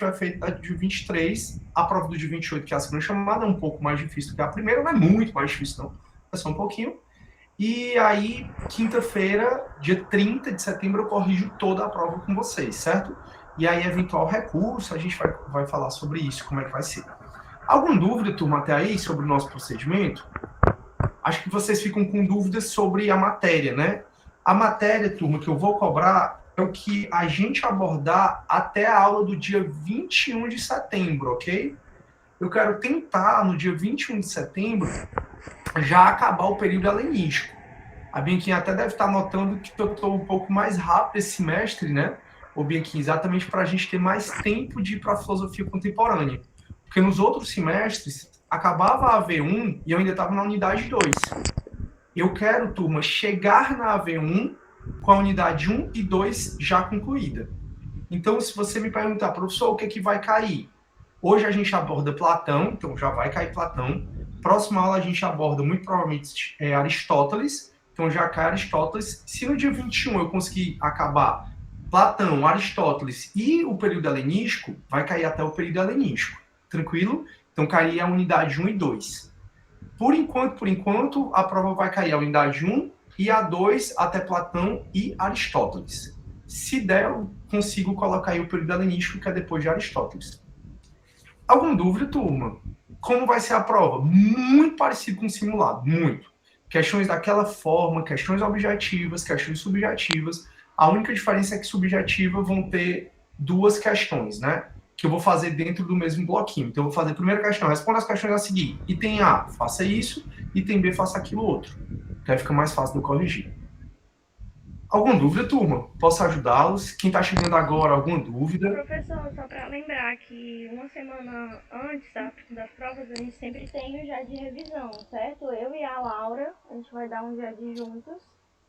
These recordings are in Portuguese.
vai feita da de 23, a prova do de 28, que é a segunda chamada, é um pouco mais difícil que a primeira, não é muito mais difícil não, é só um pouquinho. E aí, quinta-feira, dia 30 de setembro, eu corrijo toda a prova com vocês, certo? E aí, eventual recurso, a gente vai falar sobre isso, como é que vai ser. Alguma dúvida, turma, até aí, sobre o nosso procedimento? Acho que vocês ficam com dúvidas sobre a matéria, né? A matéria, turma, que eu vou cobrar é o que a gente abordar até a aula do dia 21 de setembro, ok? Eu quero tentar, no dia 21 de setembro, já acabar o período helenístico. A Bianquinha até deve estar notando que eu estou um pouco mais rápido esse semestre, né? O Bianquinha, exatamente para a gente ter mais tempo de ir para a filosofia contemporânea. Porque nos outros semestres, acabava a AV1 e eu ainda estava na unidade 2. Eu quero, turma, chegar na AV1 com a unidade 1 e 2 já concluída. Então, se você me perguntar, professor, o que é que vai cair? Hoje a gente aborda Platão, então já vai cair Platão. Próxima aula a gente aborda, muito provavelmente, Aristóteles, então já cai Aristóteles. Se no dia 21 eu conseguir acabar Platão, Aristóteles e o período helenístico, vai cair até o período helenístico. Tranquilo? Então cairia a unidade 1 e 2. Por enquanto, a prova vai cair a unidade 1 e a 2 até Platão e Aristóteles. Se der, eu consigo colocar aí o período helenístico, que é depois de Aristóteles. Alguma dúvida, turma? Como vai ser a prova? Muito parecido com o simulado, muito. Questões daquela forma, questões objetivas, questões subjetivas. A única diferença é que subjetiva vão ter duas questões, né? Que eu vou fazer dentro do mesmo bloquinho. Então, eu vou fazer a primeira questão, responda as questões a seguir. Item A, faça isso. Item B, faça aquilo outro. Que aí fica mais fácil de eu corrigir. Alguma dúvida, turma? Posso ajudá-los? Quem está chegando agora, alguma dúvida? Professor, só para lembrar que uma semana antes das provas a gente sempre tem o dia de revisão, certo? Eu e a Laura, a gente vai dar um dia de juntos,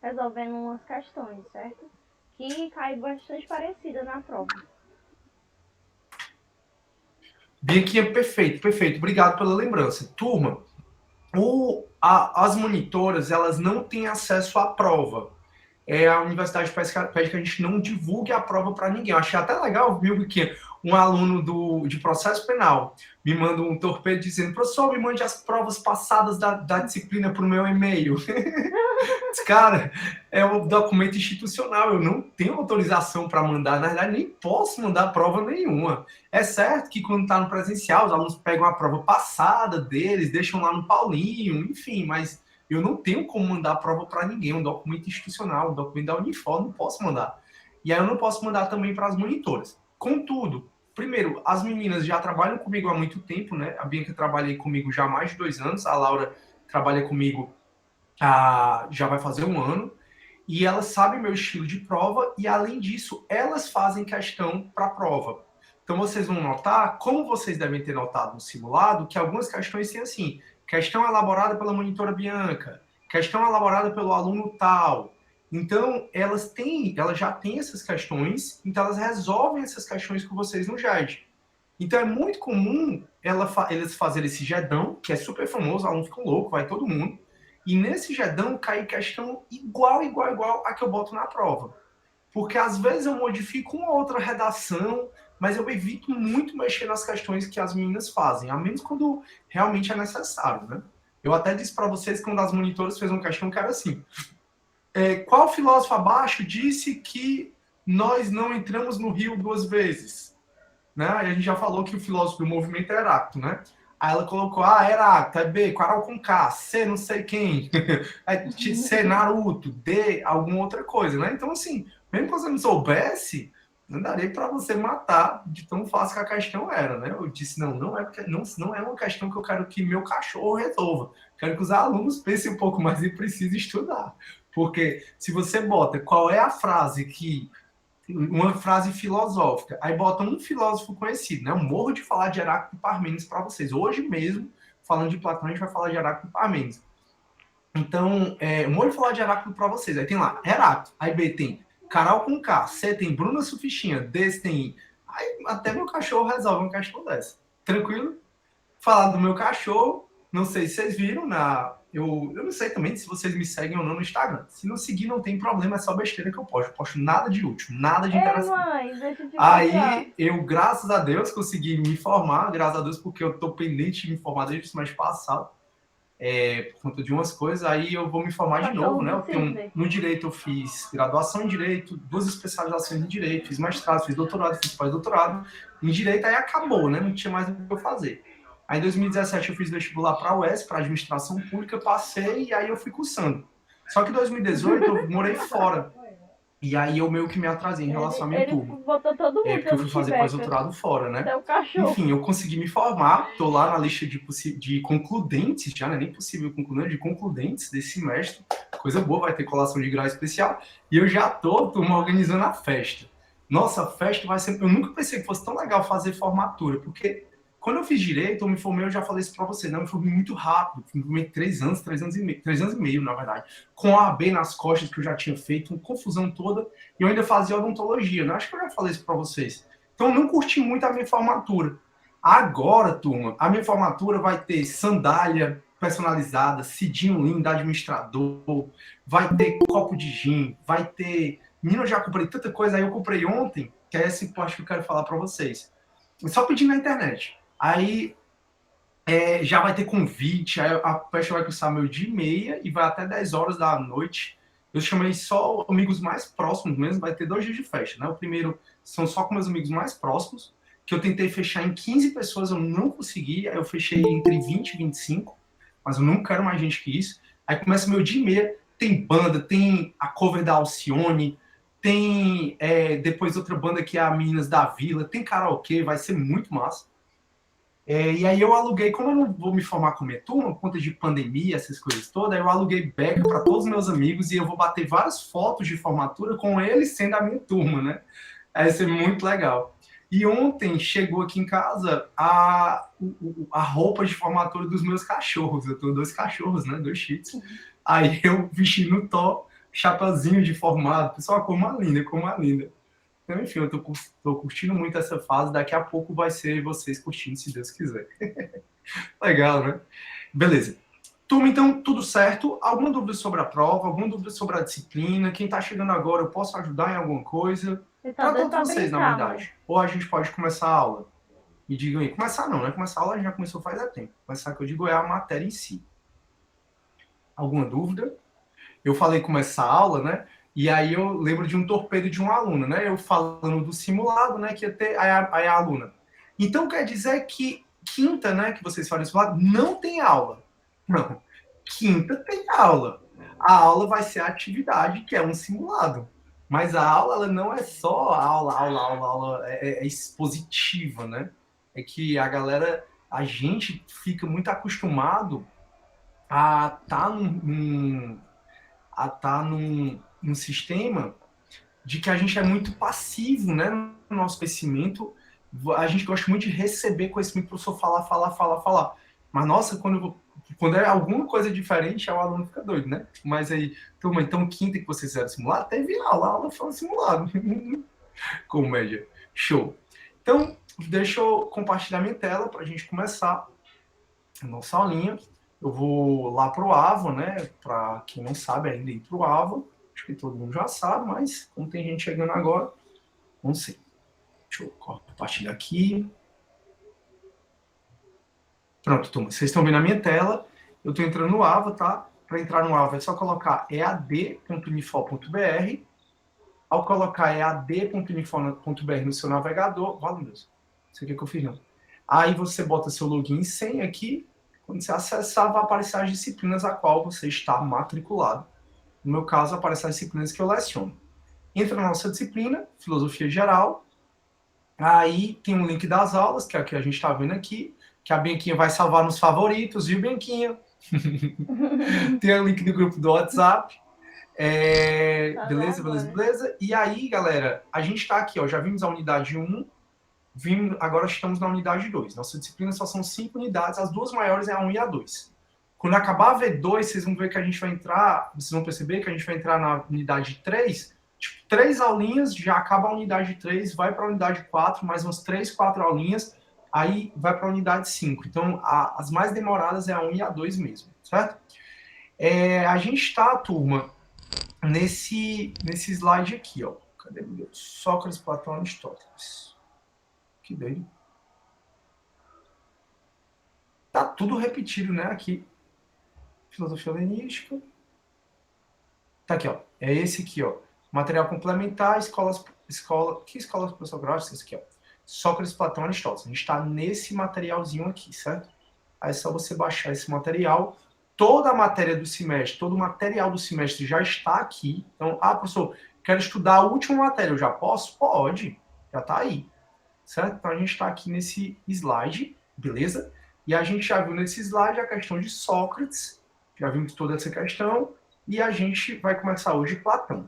resolvendo umas questões, certo? Que cai bastante parecida na prova. Bianquinha, perfeito, perfeito. Obrigado pela lembrança. Turma, as monitoras, elas não têm acesso à prova. A universidade pede que a gente não divulgue a prova para ninguém. Eu achei até legal, viu, que um aluno de processo penal me manda um torpedo dizendo, professor, me mande as provas passadas da disciplina para o meu e-mail. Cara, é um documento institucional, eu não tenho autorização para mandar, na verdade, nem posso mandar prova nenhuma. É certo que quando está no presencial, os alunos pegam a prova passada deles, deixam lá no Paulinho, enfim, mas eu não tenho como mandar a prova para ninguém, um documento institucional, um documento da Unifor, não posso mandar. E aí eu não posso mandar também para as monitoras. Contudo, primeiro, as meninas já trabalham comigo há muito tempo, né? A Bianca trabalha comigo já há mais de 2 anos, a Laura trabalha comigo já vai fazer um ano, e elas sabem meu estilo de prova, e além disso, elas fazem questão para a prova. Então vocês vão notar, como vocês devem ter notado no simulado, que algumas questões têm assim, questão elaborada pela monitora Bianca, questão elaborada pelo aluno tal. Então, elas já têm essas questões, então elas resolvem essas questões com vocês no JED. Então é muito comum eles fazerem esse JEDão, que é super famoso, o aluno fica louco, vai todo mundo, e nesse JEDão cai questão igual a que eu boto na prova. Porque às vezes eu modifico uma outra redação, mas eu evito muito mexer nas questões que as meninas fazem, a menos quando realmente é necessário, né? Eu até disse para vocês que uma das monitoras fez uma questão que era assim: qual filósofo abaixo disse que nós não entramos no rio 2 vezes? Né? A gente já falou que o filósofo do movimento é Heráclito, né? Aí ela colocou, Heráclito, é B, Quaral com K, C, não sei quem, C, Naruto, D, alguma outra coisa, né? Então, assim, mesmo que você não soubesse, não daria para você matar de tão fácil que a questão era, né? Eu disse, não é uma questão que eu quero que meu cachorro resolva. Quero que os alunos pensem um pouco mais e precisem estudar. Porque se você bota qual é a frase que uma frase filosófica. Aí bota um filósofo conhecido, né? Eu morro de falar de Heráclito e Parmênides para vocês. Hoje mesmo, falando de Platão, a gente vai falar de Heráclito e Parmênides. Então, eu morro de falar de Heráclito para vocês. Aí tem lá, Heráclito. Aí B tem Carol com K. C tem Bruna Sufistinha. D tem... Aí até meu cachorro resolve uma questão dessa. Tranquilo? Falar do meu cachorro, não sei se vocês viram eu não sei também se vocês me seguem ou não no Instagram. Se não seguir, não tem problema, é só besteira que eu posto. Eu posto nada de útil, nada de Ei, interessante. mãe, deixa eu te contar. Aí, eu, graças a Deus, consegui me formar, graças a Deus, porque eu tô pendente de me formar desde o semestre passado, por conta de umas coisas, aí eu vou me formar de novo, Cachorro né? do Eu tenho, Sidney. no Direito eu fiz graduação em Direito, 2 especializações em Direito, fiz mestrado, fiz doutorado, fiz pós-doutorado. Em Direito aí acabou, né? Não tinha mais o que eu fazer. Aí em 2017 eu fiz vestibular para a UES, para Administração Pública, passei e aí eu fui cursando. Só que em 2018 eu morei fora. E aí eu meio que me atrasei em relação à minha Ele turma. botou todo mundo Porque eu dentro fui de fazer chiveca. pós-doutorado fora, né? Até o cachorro. Enfim, eu consegui me formar, tô lá na lista de concludentes, já não é nem possível concludente, de concludentes desse semestre, coisa boa, vai ter colação de grau especial, e eu já tô organizando a festa. Nossa, a festa vai ser... Eu nunca pensei que fosse tão legal fazer formatura, porque quando eu fiz direito, eu me formei, eu já falei isso pra você, não, eu me formei muito rápido, me formei 3 anos e meio, na verdade, com a AB nas costas que eu já tinha feito, uma confusão toda, e eu ainda fazia odontologia, né? Acho que eu já falei isso pra vocês. Então, eu não curti muito a minha formatura. Agora, turma, a minha formatura vai ter sandália personalizada, cidinho lindo, administrador, vai ter copo de gin, vai ter... Menino, eu já comprei tanta coisa, aí eu comprei ontem, que é esse post que eu quero falar para vocês. Só pedi na internet. Aí já vai ter convite, aí a festa vai começar meio dia e meia e vai até 10 horas da noite. Eu chamei só amigos mais próximos mesmo, vai ter 2 dias de festa, né? O primeiro são só com meus amigos mais próximos, que eu tentei fechar em 15 pessoas, eu não consegui, aí eu fechei entre 20 e 25, mas eu não quero mais gente que isso. Aí começa meu dia e meia, tem banda, tem a cover da Alcione, tem depois outra banda que é a Meninas da Vila, tem karaokê, vai ser muito massa. E aí eu aluguei, como eu não vou me formar com minha turma, por conta de pandemia, essas coisas todas, eu aluguei beca para todos os meus amigos e eu vou bater várias fotos de formatura com eles sendo a minha turma, né? Vai ser muito legal. E ontem chegou aqui em casa a roupa de formatura dos meus cachorros. Eu tenho 2 cachorros, né? 2 shih tzus. Aí eu vesti no top, chapeuzinho de formado. Pessoal, como uma linda, como uma linda. Então, enfim, eu tô curtindo muito essa fase. Daqui a pouco vai ser vocês curtindo, se Deus quiser. Legal, né? Beleza. Turma, então, tudo certo? Alguma dúvida sobre a prova? Alguma dúvida sobre a disciplina? Quem está chegando agora, eu posso ajudar em alguma coisa? Você tá Para doido todos pra vocês, na brincar, mano. verdade. Ou a gente pode começar a aula. Me digam aí. Começar não, né? Começar a aula já começou faz tempo. Começar que eu digo é a matéria em si. Alguma dúvida? Eu falei começar a aula, né? E aí eu lembro de um torpedo de um aluno, né? Eu falando do simulado, né? Que ia ter aí a aluna. Então quer dizer que quinta, né? Que vocês fazem simulado, não tem aula. Não. Quinta tem aula. A aula vai ser a atividade, que é um simulado. Mas a aula, ela não é só aula, é expositiva, né? É que a galera, a gente fica muito acostumado a estar num sistema de que a gente é muito passivo, né, no nosso conhecimento. A gente gosta muito de receber conhecimento, para o professor falar. Mas, nossa, quando é alguma coisa diferente, o aluno fica doido, né? Mas aí, turma, então quinta que vocês fizeram simulado, teve aula, a aula foi um simulado. Comédia. Show. Então, deixa eu compartilhar minha tela para a gente começar a nossa aulinha. Eu vou lá para o AVA, né? Para quem não sabe ainda ir para o AVA. Acho que todo mundo já sabe, mas como tem gente chegando agora, não sei. Deixa eu compartilhar aqui. Pronto, turma. Vocês estão vendo a minha tela. Eu estou entrando no AVA, tá? Para entrar no AVA é só colocar ead.unifor.br. Ao colocar ead.unifor.br no seu navegador, vale Deus. Isso aqui que eu fiz, não. Aí você bota seu login e senha aqui. Quando você acessar, vai aparecer as disciplinas a qual você está matriculado. No meu caso, aparecem as disciplinas que eu leciono. Entra na nossa disciplina, Filosofia Geral. Aí tem um link das aulas, que é o que a gente está vendo aqui, que a Bianquinha vai salvar nos favoritos, viu, Bianquinha? Tem o link do grupo do WhatsApp. Beleza. E aí, galera, a gente está aqui, ó, já vimos a unidade 1, agora estamos na unidade 2. Nossa disciplina só são 5 unidades, as 2 maiores é a 1 e a 2. Quando acabar a V2, vocês vão ver que a gente vai entrar, vocês vão perceber que a gente vai entrar na unidade 3, tipo, 3 aulinhas, já acaba a unidade 3, vai para a unidade 4, mais umas 3, 4 aulinhas, aí vai para a unidade 5. Então, as mais demoradas é a 1 e a 2 mesmo, certo? A gente está, turma, nesse slide aqui, ó. Cadê meu Deus? Sócrates, Platão, Aristóteles. Que doido. Tá tudo repetido, né? Aqui. Filosofia helenística. Tá aqui, ó. É esse aqui, ó. Material complementar, que escolas professor aqui, ó. Sócrates, Platão, Aristóteles. A gente está nesse materialzinho aqui, certo? Aí é só você baixar esse material. Toda a matéria do semestre, todo o material do semestre já está aqui. Então, professor, quero estudar a última matéria, eu já posso? Pode, já está aí. Certo? Então, a gente está aqui nesse slide, beleza? E a gente já viu nesse slide a questão de Sócrates, já vimos toda essa questão, e a gente vai começar hoje Platão.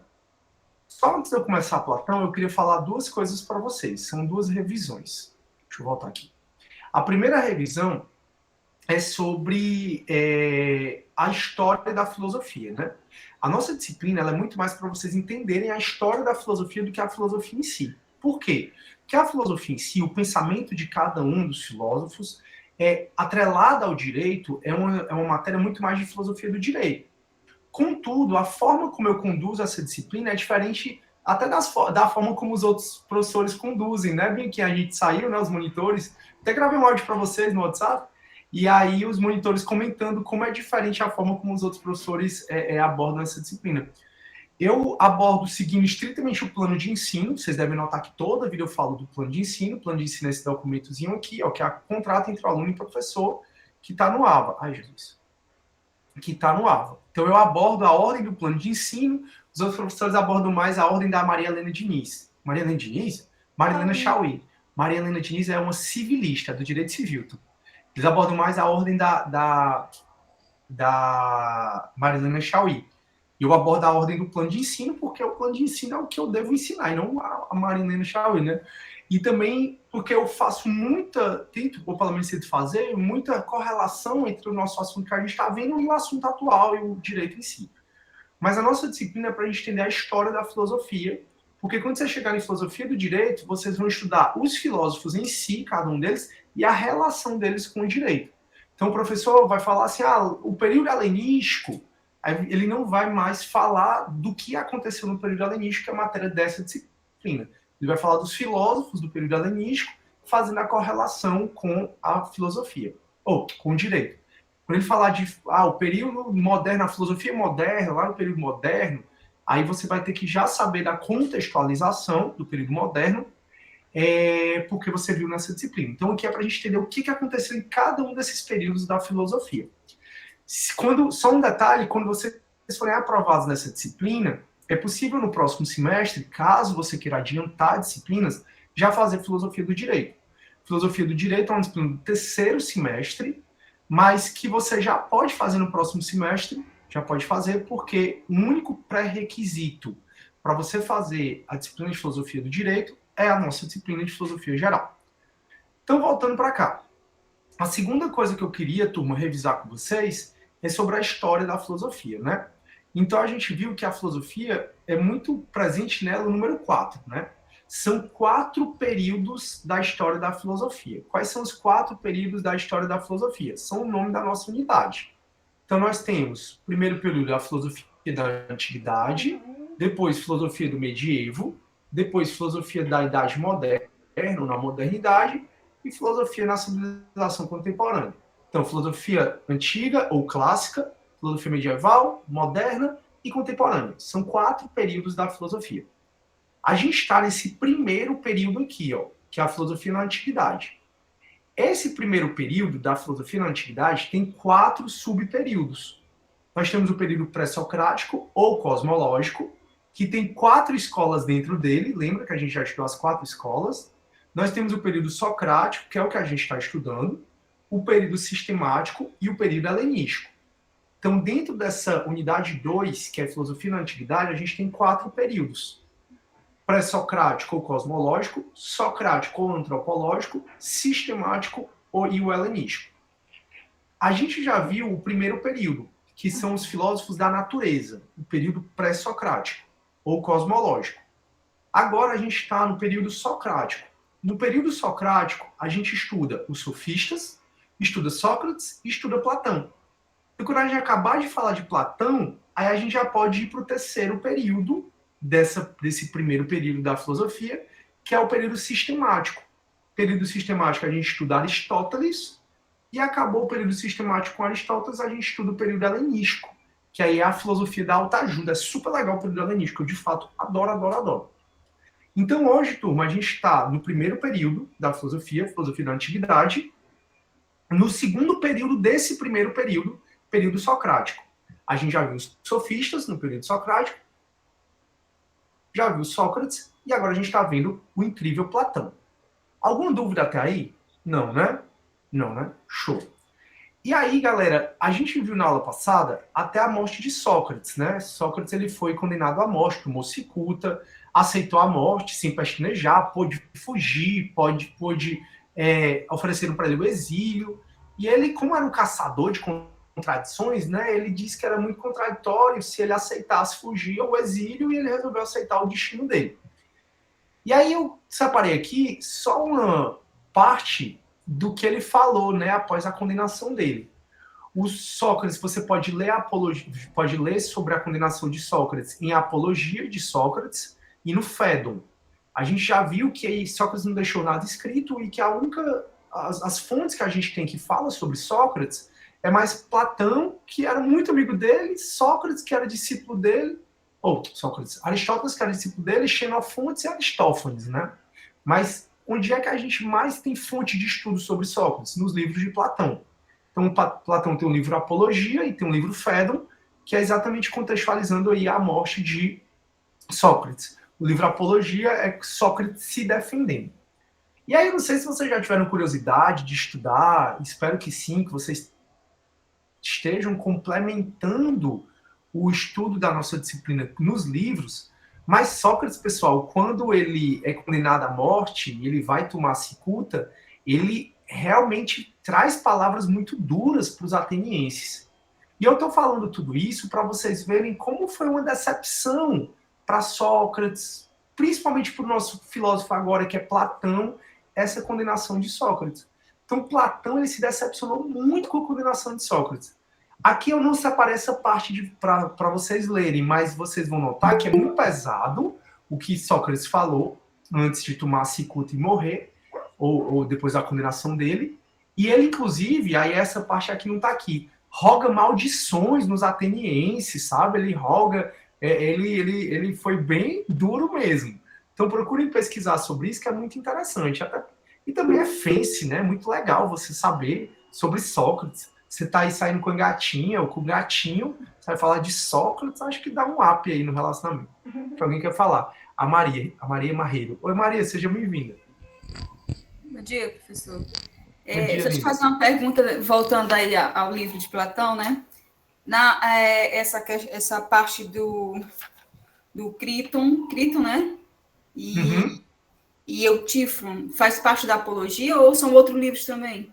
Só antes de eu começar Platão, eu queria falar duas coisas para vocês. São duas revisões. Deixa eu voltar aqui. A primeira revisão é sobre a história da filosofia, né? A nossa disciplina ela é muito mais para vocês entenderem a história da filosofia do que a filosofia em si. Por quê? Porque a filosofia em si, o pensamento de cada um dos filósofos, atrelada ao direito, é uma matéria muito mais de filosofia do direito. Contudo, a forma como eu conduzo essa disciplina é diferente até da forma como os outros professores conduzem, né? Bem que a gente saiu, né? Os monitores. Até gravei um áudio para vocês no WhatsApp. E aí os monitores comentando como é diferente a forma como os outros professores abordam essa disciplina. Eu abordo seguindo estritamente o plano de ensino. Vocês devem notar que toda vida eu falo do plano de ensino. O plano de ensino é esse documentozinho aqui, ó, que é o contrato entre o aluno e o professor, que está no AVA. Ai, Jesus. Que está no AVA. Então eu abordo a ordem do plano de ensino, os outros professores abordam mais a ordem da Maria Helena Diniz. Maria Helena Diniz? Maria Helena Chauí. Maria Helena Diniz é uma civilista do direito civil. Eles abordam mais a ordem da Marilena Chauí. Eu abordo a ordem do plano de ensino, porque o plano de ensino é o que eu devo ensinar, e não a Marilena Chauí, né? E também porque eu faço tento, ou pelo menos tento fazer, muita correlação entre o nosso assunto que a gente está vendo e o assunto atual e o direito em si. Mas a nossa disciplina é para a gente entender a história da filosofia, porque quando você chegar em filosofia do direito, vocês vão estudar os filósofos em si, cada um deles, e a relação deles com o direito. Então o professor vai falar assim, o período helenístico, ele não vai mais falar do que aconteceu no período helenístico, que é a matéria dessa disciplina. Ele vai falar dos filósofos do período helenístico, fazendo a correlação com a filosofia, ou com o direito. Quando ele falar de o período moderno, a filosofia moderna, lá no período moderno, aí você vai ter que já saber da contextualização do período moderno, porque você viu nessa disciplina. Então, aqui é para a gente entender o que aconteceu em cada um desses períodos da filosofia. Só um detalhe, quando vocês forem aprovados nessa disciplina, é possível no próximo semestre, caso você queira adiantar disciplinas, já fazer filosofia do direito. Filosofia do direito é uma disciplina do terceiro semestre, mas que você já pode fazer no próximo semestre, já pode fazer, porque o único pré-requisito para você fazer a disciplina de filosofia do direito é a nossa disciplina de filosofia geral. Então, voltando para cá. A segunda coisa que eu queria, turma, revisar com vocês é sobre a história da filosofia, né? Então, a gente viu que a filosofia é muito presente nela o número 4, né? São 4 períodos da história da filosofia. Quais são os 4 períodos da história da filosofia? São o nome da nossa unidade. Então, nós temos o primeiro período, a filosofia da antiguidade, depois filosofia do medievo, depois filosofia da idade moderna, ou na modernidade, e filosofia na civilização contemporânea. Então, filosofia antiga ou clássica, filosofia medieval, moderna e contemporânea. São 4 períodos da filosofia. A gente está nesse primeiro período aqui, ó, que é a filosofia na antiguidade. Esse primeiro período da filosofia na antiguidade tem 4 subperíodos. Nós temos o período pré-socrático ou cosmológico, que tem 4 escolas dentro dele. Lembra que a gente já estudou as 4 escolas? Nós temos o período socrático, que é o que a gente está estudando, o período sistemático e o período helenístico. Então, dentro dessa unidade 2, que é filosofia na antiguidade, a gente tem 4 períodos. Pré-socrático ou cosmológico, socrático ou antropológico, sistemático e o helenístico. A gente já viu o primeiro período, que são os filósofos da natureza, o período pré-socrático ou cosmológico. Agora a gente está no período socrático. No período socrático, a gente estuda os sofistas, estuda Sócrates e estuda Platão. E quando a gente acabar de falar de Platão, aí a gente já pode ir para o terceiro período desse primeiro período da filosofia, que é o período sistemático. Período sistemático a gente estuda Aristóteles, e acabou o período sistemático com Aristóteles, a gente estuda o período helenístico, que aí é a filosofia da autoajuda. É super legal o período helenístico, eu de fato adoro, adoro, adoro. Então hoje, turma, a gente está no primeiro período da filosofia da antiguidade, no segundo período desse primeiro período, período socrático. A gente já viu os sofistas no período socrático, já viu Sócrates, e agora a gente está vendo o incrível Platão. Alguma dúvida até aí? Não, né? Não, né? Show. E aí, galera, a gente viu na aula passada até a morte de Sócrates, né? Sócrates ele foi condenado à morte, tomou cicuta, aceitou a morte sem pestanejar, pôde fugir, pôde ofereceram para ele o exílio. E ele, como era um caçador de contradições, né? Ele disse que era muito contraditório se ele aceitasse fugir ao exílio e ele resolveu aceitar o destino dele. E aí eu separei aqui só uma parte do que ele falou, né, após a condenação dele. O Sócrates, você pode ler sobre a condenação de Sócrates em Apologia de Sócrates e no Fédon. A gente já viu que Sócrates não deixou nada escrito e que as fontes que a gente tem que fala sobre Sócrates é mais Platão, que era muito amigo dele, Sócrates, que era discípulo dele, Sócrates, Aristóteles, que era discípulo dele, Xenofonte e Aristófanes, né? Mas onde é que a gente mais tem fonte de estudo sobre Sócrates? Nos livros de Platão. Então, Platão tem um livro Apologia e tem um livro Fédon, que é exatamente contextualizando aí a morte de Sócrates. O livro Apologia é Sócrates se defendendo. E aí, eu não sei se vocês já tiveram curiosidade de estudar, espero que sim, que vocês estejam complementando o estudo da nossa disciplina nos livros, mas Sócrates, pessoal, quando ele é condenado à morte, ele vai tomar cicuta, ele realmente traz palavras muito duras para os atenienses. E eu estou falando tudo isso para vocês verem como foi uma decepção para Sócrates, principalmente para o nosso filósofo agora, que é Platão, essa condenação de Sócrates. Então, Platão ele se decepcionou muito com a condenação de Sócrates. Aqui eu não separei essa parte para vocês lerem, mas vocês vão notar que é muito pesado o que Sócrates falou antes de tomar a cicuta e morrer, ou depois da condenação dele. E ele, inclusive, aí essa parte aqui não está aqui, roga maldições nos atenienses, sabe? Ele roga, ele foi bem duro mesmo. Então procurem pesquisar sobre isso, que é muito interessante. E também é fancy, né? Muito legal você saber sobre Sócrates. Você tá aí saindo com a gatinha ou com o gatinho, você vai falar de Sócrates, acho que dá um up aí no relacionamento. Que alguém quer falar. A Maria Marreiro. Oi, Maria, seja bem-vinda. Bom dia, professor. Deixa eu te fazer uma pergunta, voltando aí ao livro de Platão, né? Essa parte do Criton, né? E Eutífron, faz parte da Apologia ou são outros livros também?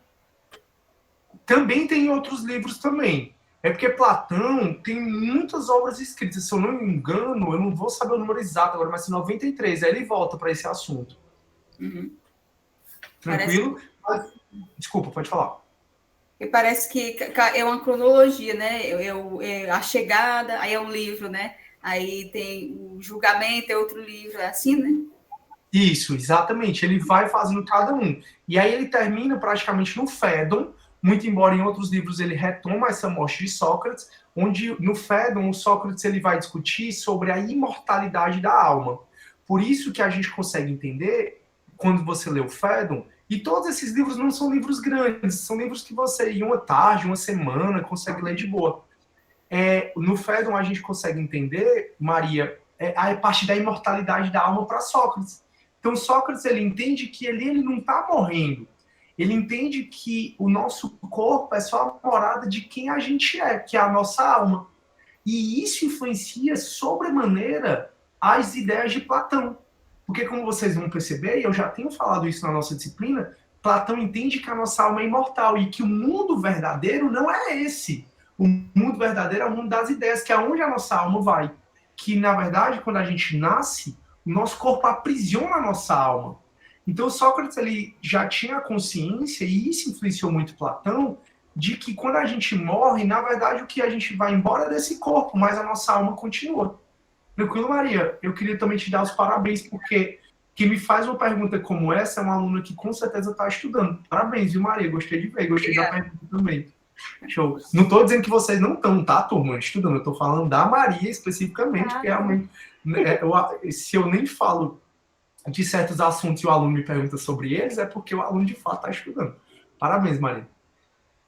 Também tem outros livros também. É porque Platão tem muitas obras escritas. Se eu não me engano, eu não vou saber o número exato agora, mas 93. Aí ele volta para esse assunto. Uhum. Tranquilo? Desculpa, pode falar. Parece que é uma cronologia, né? A chegada, aí é um livro, né? Aí tem o julgamento, é outro livro, é assim, né? Isso, exatamente. Ele vai fazendo cada um. E aí ele termina praticamente no Fédon, muito embora em outros livros ele retoma essa morte de Sócrates, onde no Fédon o Sócrates ele vai discutir sobre a imortalidade da alma. Por isso que a gente consegue entender, quando você lê o Fédon, e todos esses livros não são livros grandes, são livros que você, em uma tarde, uma semana, consegue ler de boa. No Fédon a gente consegue entender, Maria, a parte da imortalidade da alma para Sócrates. Então Sócrates ele entende que ele não está morrendo. Ele entende que o nosso corpo é só a morada de quem a gente é, que é a nossa alma. E isso influencia sobremaneira as ideias de Platão. Porque, como vocês vão perceber, e eu já tenho falado isso na nossa disciplina, Platão entende que a nossa alma é imortal e que o mundo verdadeiro não é esse. O mundo verdadeiro é o mundo das ideias, que é onde a nossa alma vai. Que, na verdade, quando a gente nasce, o nosso corpo aprisiona a nossa alma. Então, Sócrates ele já tinha a consciência, e isso influenciou muito Platão, de que quando a gente morre, na verdade, o que a gente vai embora é desse corpo, mas a nossa alma continua. Tranquilo, Maria? Eu queria também te dar os parabéns, porque quem me faz uma pergunta como essa é uma aluna que com certeza está estudando. Parabéns, viu, Maria? Gostei de ver, gostei da pergunta também. Show. Não estou dizendo que vocês não estão, tá, turma, estudando. Eu estou falando da Maria especificamente, porque realmente, se eu nem falo de certos assuntos e o aluno me pergunta sobre eles, é porque o aluno de fato está estudando. Parabéns, Maria.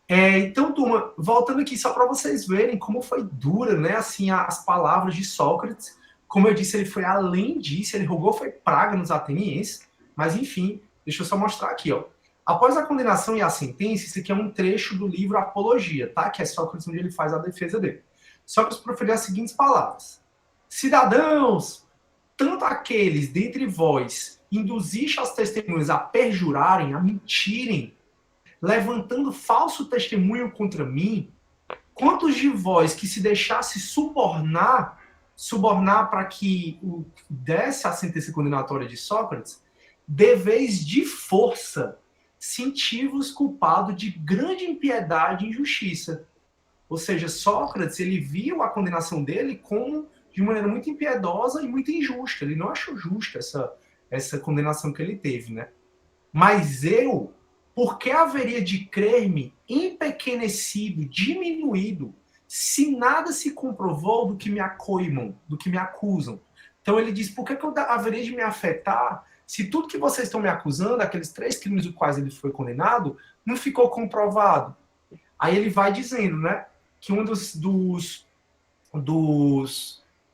Então, turma, voltando aqui só para vocês verem como foi dura, né, assim, as palavras de Sócrates. Como eu disse, ele foi além disso, ele rogou foi praga nos atenienses, mas enfim, deixa eu só mostrar aqui, ó. Após a condenação e a sentença, isso aqui é um trecho do livro Apologia, tá? Que é Sócrates onde ele faz a defesa dele. Sócrates proferiu as seguintes palavras: cidadãos, tanto aqueles dentre vós induziste as testemunhas a perjurarem, a mentirem, levantando falso testemunho contra mim, quantos de vós que se deixasse subornar para que desse a sentença condenatória de Sócrates, deveis de força sentir-vos culpado de grande impiedade e injustiça. Ou seja, Sócrates, ele viu a condenação dele como de maneira muito impiedosa e muito injusta. Ele não achou justa essa condenação que ele teve, né? Mas eu, por que haveria de crer-me empequenecido, diminuído, se nada se comprovou do que me acoimam, do que me acusam? Então ele diz, por que eu haveria de me afetar se tudo que vocês estão me acusando, aqueles 3 crimes dos quais ele foi condenado, não ficou comprovado? Aí ele vai dizendo, né, que um dos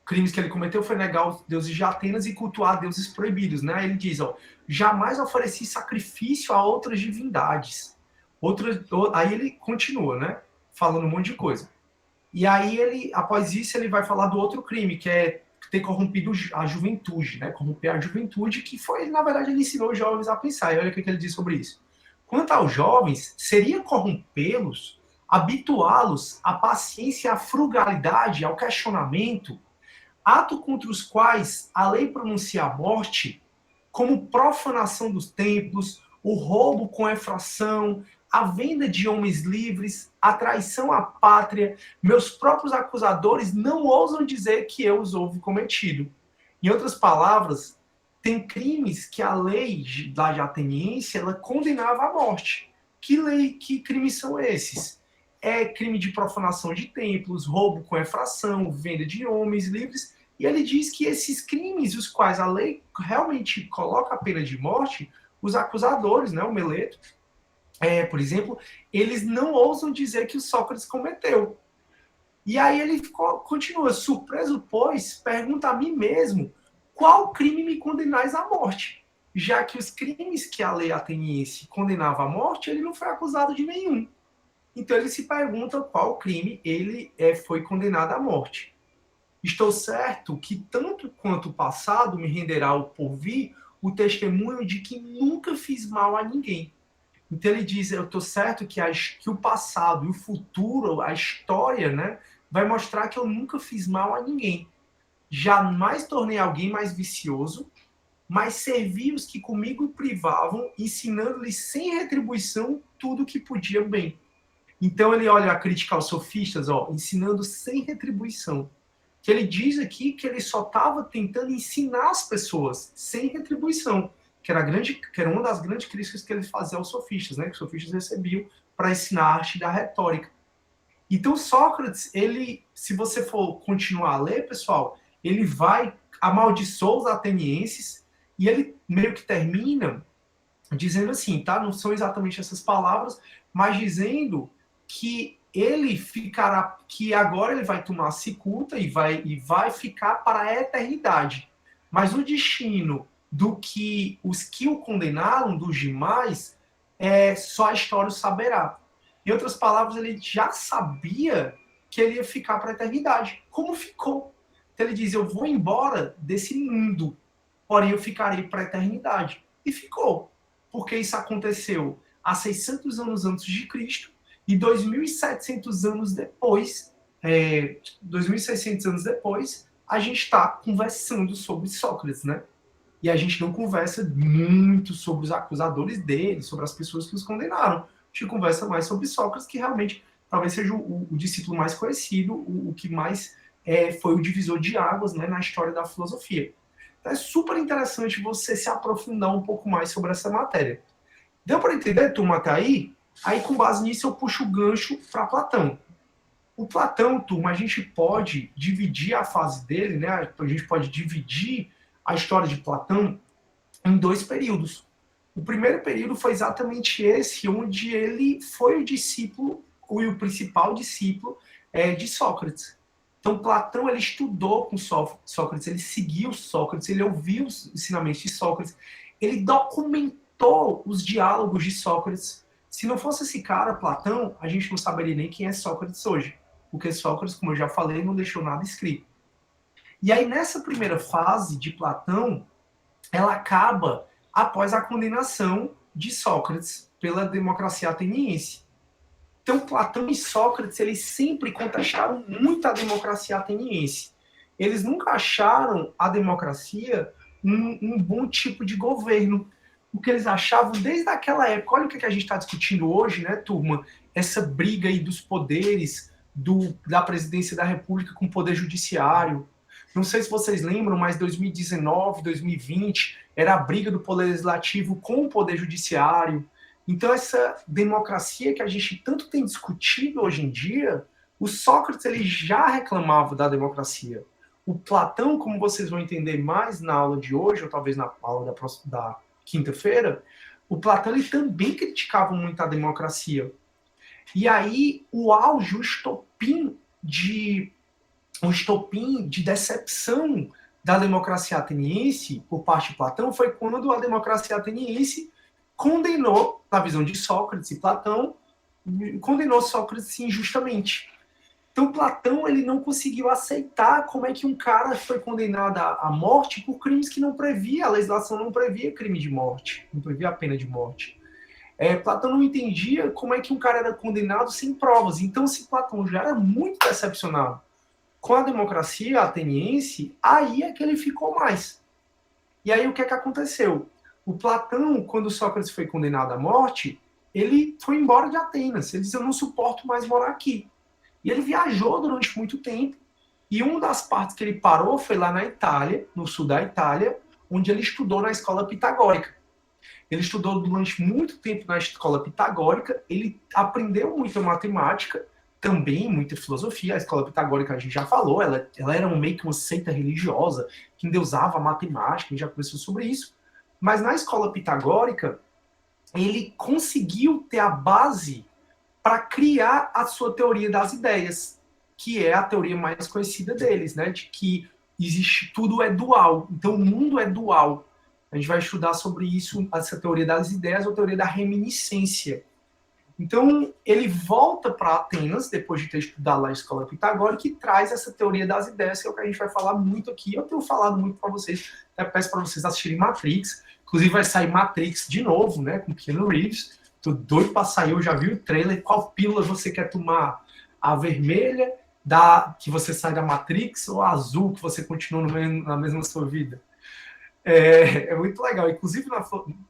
crimes que ele cometeu foi negar os deuses de Atenas e cultuar deuses proibidos, né? Ele diz, ó, jamais ofereci sacrifício a outras divindades. Aí ele continua, né? Falando um monte de coisa. E aí ele, após isso, ele vai falar do outro crime, que é ter corrompido a juventude, né? Corromper a juventude, que foi, na verdade, ele ensinou os jovens a pensar. E olha o que ele diz sobre isso. Quanto aos jovens, seria corrompê-los, habituá-los à paciência e à frugalidade, ao questionamento, ato contra os quais a lei pronuncia a morte, como profanação dos templos, o roubo com efração, a venda de homens livres, a traição à pátria, meus próprios acusadores não ousam dizer que eu os houve cometido. Em outras palavras, tem crimes que a lei da ateniense ela condenava à morte. Que crimes são esses? É crime de profanação de templos, roubo com efração, venda de homens livres. E ele diz que esses crimes, os quais a lei realmente coloca a pena de morte, os acusadores, né, o Meleto, por exemplo, eles não ousam dizer que o Sócrates cometeu. E aí ele continua, surpreso, pois, pergunta a mim mesmo, qual crime me condenais à morte? Já que os crimes que a lei ateniense condenava à morte, ele não foi acusado de nenhum. Então ele se pergunta qual crime ele foi condenado à morte. Estou certo que tanto quanto o passado me renderá o porvir o testemunho de que nunca fiz mal a ninguém. Então ele diz, eu estou certo que o passado e o futuro, a história, né, vai mostrar que eu nunca fiz mal a ninguém. Jamais tornei alguém mais vicioso, mas servi os que comigo privavam, ensinando-lhes sem retribuição tudo o que podia bem. Então ele olha a crítica aos sofistas, ó, ensinando sem retribuição. Que ele diz aqui que ele só estava tentando ensinar as pessoas sem retribuição, que era uma das grandes críticas que ele fazia aos sofistas, né, que os sofistas recebiam para ensinar a arte da retórica. Então Sócrates, ele, se você for continuar a ler, pessoal, ele vai amaldiçoar os atenienses e ele meio que termina dizendo assim, tá? Não são exatamente essas palavras, mas dizendo que ele ficará, que agora ele vai tomar cicuta e vai ficar para a eternidade. Mas o destino do que os que o condenaram, dos demais, só a história o saberá. Em outras palavras, ele já sabia que ele ia ficar para a eternidade. Como ficou? Então ele diz, eu vou embora desse mundo, porém eu ficarei para a eternidade. E ficou. Porque isso aconteceu há 600 anos antes de Cristo, e 2.700 anos depois, 2.600 anos depois, a gente está conversando sobre Sócrates, né? E a gente não conversa muito sobre os acusadores dele, sobre as pessoas que os condenaram, gente conversa mais sobre Sócrates, que realmente talvez seja o discípulo mais conhecido, o que mais foi o divisor de águas, né, na história da filosofia. Então é super interessante você se aprofundar um pouco mais sobre essa matéria. Deu para entender, turma, até aí? Aí, com base nisso, eu puxo o gancho para Platão. O Platão, turma, a gente pode dividir a fase dele, né? A gente pode dividir a história de Platão em 2 períodos. O primeiro período foi exatamente esse, onde ele foi o discípulo, o principal discípulo de Sócrates. Então, Platão, ele estudou com Sócrates, ele seguiu Sócrates, ele ouviu os ensinamentos de Sócrates, ele documentou os diálogos de Sócrates. Se não fosse esse cara, Platão, a gente não saberia nem quem é Sócrates hoje, porque Sócrates, como eu já falei, não deixou nada escrito. E aí, nessa primeira fase de Platão, ela acaba após a condenação de Sócrates pela democracia ateniense. Então, Platão e Sócrates, eles sempre contestaram muito a democracia ateniense. Eles nunca acharam a democracia um bom tipo de governo. O que eles achavam desde aquela época, olha o que a gente está discutindo hoje, né, turma? Essa briga aí dos poderes da presidência da República com o poder judiciário. Não sei se vocês lembram, mas 2019, 2020, era a briga do poder legislativo com o poder judiciário. Então, essa democracia que a gente tanto tem discutido hoje em dia, o Sócrates ele já reclamava da democracia. O Platão, como vocês vão entender mais na aula de hoje, ou talvez na aula da quinta-feira, o Platão ele também criticava muito a democracia. E aí, o auge, o estopim de decepção da democracia ateniense por parte de Platão foi quando a democracia ateniense condenou, na visão de Sócrates e Platão, condenou Sócrates injustamente. Então, Platão ele não conseguiu aceitar como é que um cara foi condenado à morte por crimes que não previa, a legislação não previa crime de morte, não previa a pena de morte. Platão não entendia como é que um cara era condenado sem provas. Então, se Platão já era muito decepcionado com a democracia ateniense, aí é que ele ficou mais. E aí o que é que aconteceu? O Platão, quando Sócrates foi condenado à morte, ele foi embora de Atenas. Ele disse, eu não suporto mais morar aqui. E ele viajou durante muito tempo. E uma das partes que ele parou foi lá na Itália, no sul da Itália, onde ele estudou na escola pitagórica. Ele estudou durante muito tempo na escola pitagórica, ele aprendeu muita matemática, também muita filosofia. A escola pitagórica a gente já falou, ela era meio que uma seita religiosa que endeusava a matemática, a gente já conversou sobre isso. Mas na escola pitagórica, ele conseguiu ter a base para criar a sua teoria das ideias, que é a teoria mais conhecida deles, né? De que existe, tudo é dual. Então, o mundo é dual. A gente vai estudar sobre isso, essa teoria das ideias, ou teoria da reminiscência. Então, ele volta para Atenas, depois de ter estudado lá a escola pitagórica, e traz essa teoria das ideias, que é o que a gente vai falar muito aqui. Eu tenho falado muito para vocês, até peço para vocês assistirem Matrix. Inclusive, vai sair Matrix de novo, né, com Keanu Reeves. Tô doido para sair, eu já vi o trailer. Qual pílula você quer tomar? A vermelha, que você sai da Matrix, ou a azul, que você continua na mesma sua vida? É muito legal. Inclusive,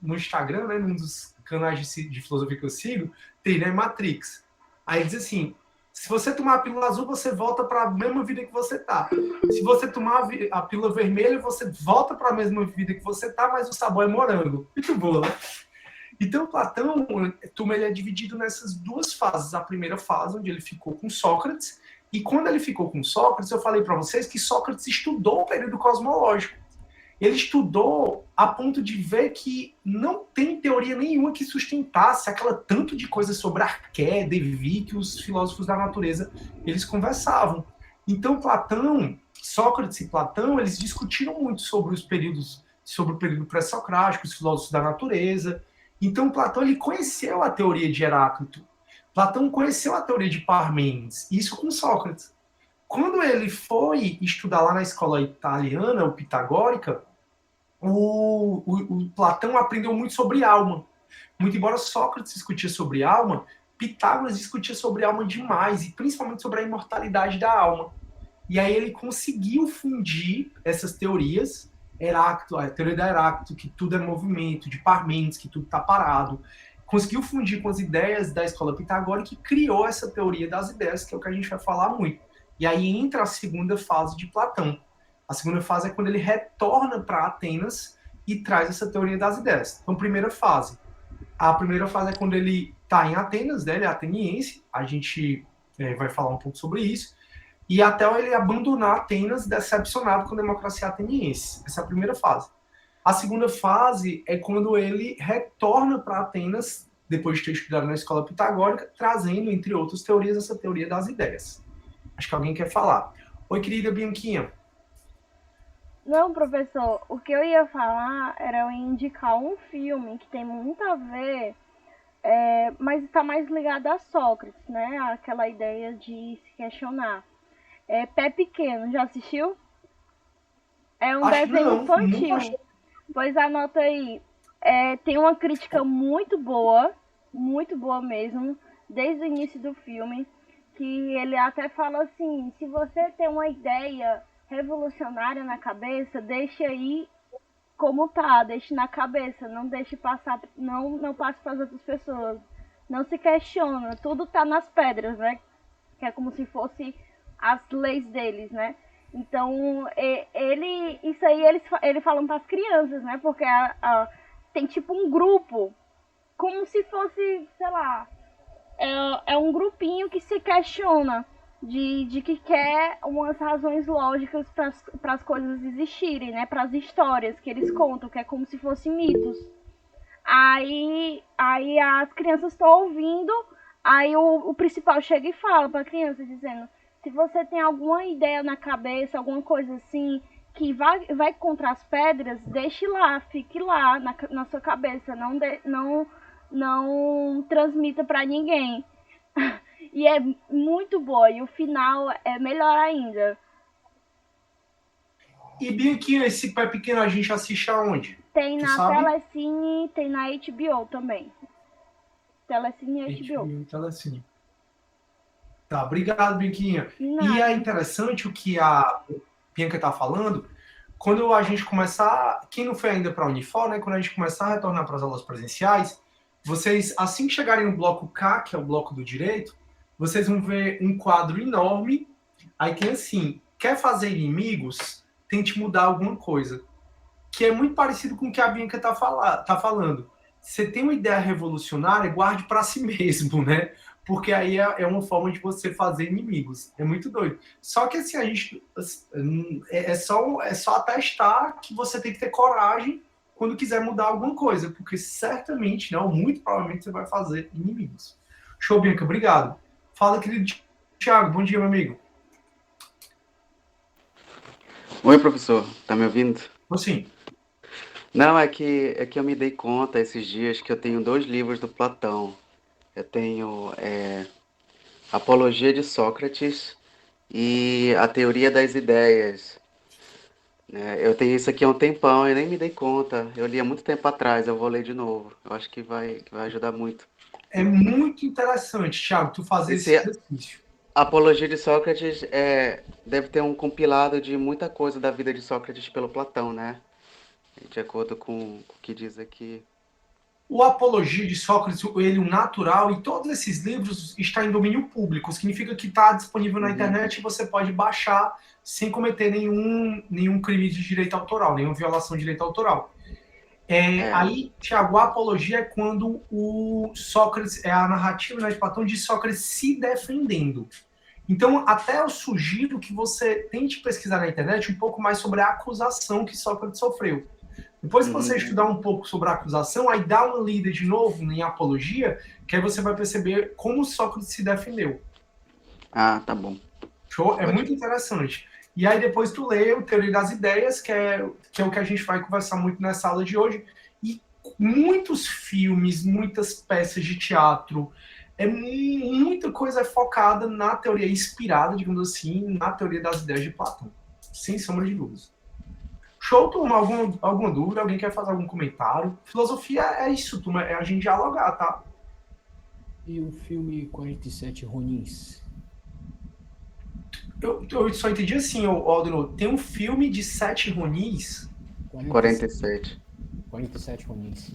no Instagram, né, num dos canais de filosofia que eu sigo, tem, né, Matrix. Aí diz assim, se você tomar a pílula azul, você volta para a mesma vida que você tá. Se você tomar a pílula vermelha, você volta para a mesma vida que você tá, mas o sabor é morango. Muito bom, né? Então, Platão, ele é dividido nessas 2 fases. A primeira fase, onde ele ficou com Sócrates, e quando ele ficou com Sócrates, eu falei para vocês que Sócrates estudou o período cosmológico. Ele estudou a ponto de ver que não tem teoria nenhuma que sustentasse aquela tanto de coisa sobre Arqué, Devi, que os filósofos da natureza eles conversavam. Então, Sócrates e Platão, eles discutiram muito sobre o período pré-socrático, os filósofos da natureza. Então, Platão ele conheceu a teoria de Heráclito. Platão conheceu a teoria de Parmênides, isso com Sócrates. Quando ele foi estudar lá na escola italiana, ou pitagórica, o Platão aprendeu muito sobre alma. Muito embora Sócrates discutia sobre alma, Pitágoras discutia sobre alma demais, e principalmente sobre a imortalidade da alma. E aí ele conseguiu fundir essas teorias, Heráclito, a teoria da Heráclito, que tudo é movimento, de Parmênides, que tudo está parado, conseguiu fundir com as ideias da escola pitagórica e criou essa teoria das ideias, que é o que a gente vai falar muito. E aí entra a segunda fase de Platão. A segunda fase é quando ele retorna para Atenas e traz essa teoria das ideias. Então, primeira fase. A primeira fase é quando ele está em Atenas, né? Ele é ateniense. A gente vai falar um pouco sobre isso. E até ele abandonar Atenas, decepcionado com a democracia ateniense. Essa é a primeira fase. A segunda fase é quando ele retorna para Atenas, depois de ter estudado na escola pitagórica, trazendo, entre outras teorias, essa teoria das ideias. Acho que alguém quer falar. Oi, querida Bianquinha. Não, professor, o que eu ia falar era eu indicar um filme que tem muito a ver, mas está mais ligado a Sócrates, né? Aquela ideia de se questionar. Pé Pequeno, já assistiu? É um desenho infantil. Pois anota aí. Tem uma crítica muito boa mesmo, desde o início do filme, que ele até fala assim, se você tem uma ideia revolucionária na cabeça, deixe aí como tá, deixe na cabeça, não deixe passar, não passe para as outras pessoas, não se questiona, tudo tá nas pedras, né? Que é como se fosse as leis deles, né? Então, isso aí ele falando para as crianças, né? Porque tem tipo um grupo, como se fosse, sei lá, é um grupinho que se questiona de que quer umas razões lógicas para as coisas existirem, né? Para as histórias que eles contam, que é como se fossem mitos. Aí as crianças estão ouvindo, aí o principal chega e fala para a criança, dizendo, se você tem alguma ideia na cabeça, alguma coisa assim, que vai contra as pedras, deixe lá, fique lá na sua cabeça, não transmita para ninguém. E é muito boa, e o final é melhor ainda. E Bianquinha, esse Pé Pequeno a gente assiste aonde? Tem na Telecine, tem na HBO também. Telecine e HBO. Telecine. Tá, obrigado, Bianquinha. E é interessante o que a Bianca está falando, quando a gente começar, quem não foi ainda para a Unifor, né, quando a gente começar a retornar para as aulas presenciais, vocês, assim que chegarem no bloco K, que é o bloco do direito, vocês vão ver um quadro enorme, aí tem assim, quer fazer inimigos, tente mudar alguma coisa, que é muito parecido com o que a Bianca está falando. Você tem uma ideia revolucionária, guarde para si mesmo, né? Porque aí é uma forma de você fazer inimigos. É muito doido. Só que assim, a gente é só atestar que você tem que ter coragem quando quiser mudar alguma coisa, porque certamente, não, muito provavelmente você vai fazer inimigos. Show, Bianca, obrigado. Fala, querido Thiago, bom dia, meu amigo. Oi, professor, tá me ouvindo? Sim. Não, é que eu me dei conta esses dias que eu tenho 2 livros do Platão. Eu tenho Apologia de Sócrates e A Teoria das Ideias. Eu tenho isso aqui há um tempão e nem me dei conta. Eu li há muito tempo atrás, eu vou ler de novo. Eu acho que vai ajudar muito. É muito interessante, Thiago, tu fazer esse exercício. Apologia de Sócrates deve ter um compilado de muita coisa da vida de Sócrates pelo Platão, né? De acordo com o que diz aqui. O Apologia de Sócrates, ele, o Natural, e todos esses livros estão em domínio público. Significa que está disponível na internet e você pode baixar sem cometer nenhum crime de direito autoral, nenhuma violação de direito autoral. Aí, Tiago, a apologia é quando o Sócrates, é a narrativa, né, de Platão de Sócrates se defendendo. Então, até eu sugiro que você tente pesquisar na internet um pouco mais sobre a acusação que Sócrates sofreu. Depois que você estudar um pouco sobre a acusação, aí dá uma lida de novo em apologia, que aí você vai perceber como Sócrates se defendeu. Ah, tá bom. Show? É muito interessante. E aí depois tu lê o Teoria das Ideias, que é o que a gente vai conversar muito nessa aula de hoje. E muitos filmes, muitas peças de teatro, muita coisa é focada na teoria, inspirada, digamos assim, na Teoria das Ideias de Platão. Sem sombra de dúvidas. Show, turma? Alguma dúvida? Alguém quer fazer algum comentário? Filosofia é isso, turma. É a gente dialogar, tá? E o filme 47 Ronins? Eu só entendi assim, Aldino. Tem um filme de 7 Ronins? 47. 47 Ronins.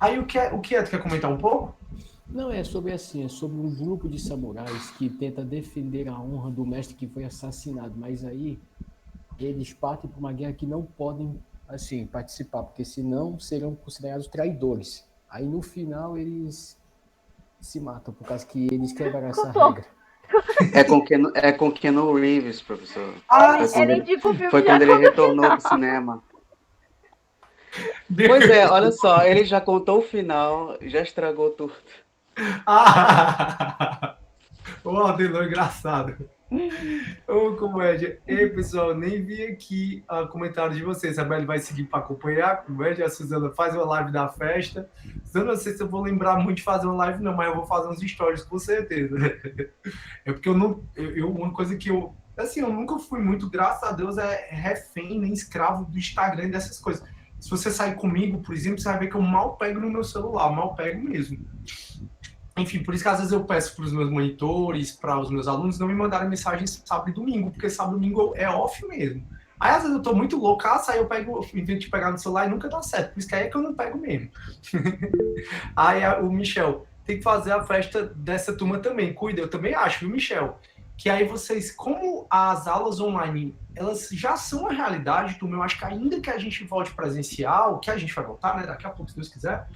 Aí o que é? Tu quer comentar um pouco? Não, é sobre assim, é sobre um grupo de samurais que tenta defender a honra do mestre que foi assassinado, mas aí eles partem para uma guerra que não podem assim participar, porque senão serão considerados traidores. Aí no final eles se matam por causa que eles quebraram essa Contou. regra. É com Keanu Reeves, professor. Ah, Ele indica o filme Foi já quando ele conta o retornou final. pro cinema. Pois é, olha só, ele já contou o final, já estragou tudo. Ah! O Aldenor engraçado. Ô, comédia. Ei, pessoal, nem vi aqui o comentário de vocês. A Beli vai seguir para acompanhar a comédia. A Suzana faz uma live da festa. Suzana, não sei se eu vou lembrar muito de fazer uma live, não, mas eu vou fazer uns stories com certeza. É porque eu não. Uma coisa que eu. Assim, eu nunca fui muito, graças a Deus, refém, nem escravo do Instagram e dessas coisas. Se você sair comigo, por exemplo, você vai ver que eu mal pego no meu celular, mal pego mesmo. Enfim, por isso que às vezes eu peço para os meus monitores, para os meus alunos, não me mandarem mensagens sábado e domingo, porque sábado e domingo é off mesmo. Aí às vezes eu tô muito loucaço, aí eu pego, invento de pegar no celular e nunca dá certo. Por isso que aí é que eu não pego mesmo. Aí o Michel, tem que fazer a festa dessa turma também. Cuida, eu também acho, viu, Michel? Que aí vocês, como as aulas online, elas já são uma realidade, turma, eu acho que ainda que a gente volte presencial, que a gente vai voltar, né, daqui a pouco, se Deus quiser,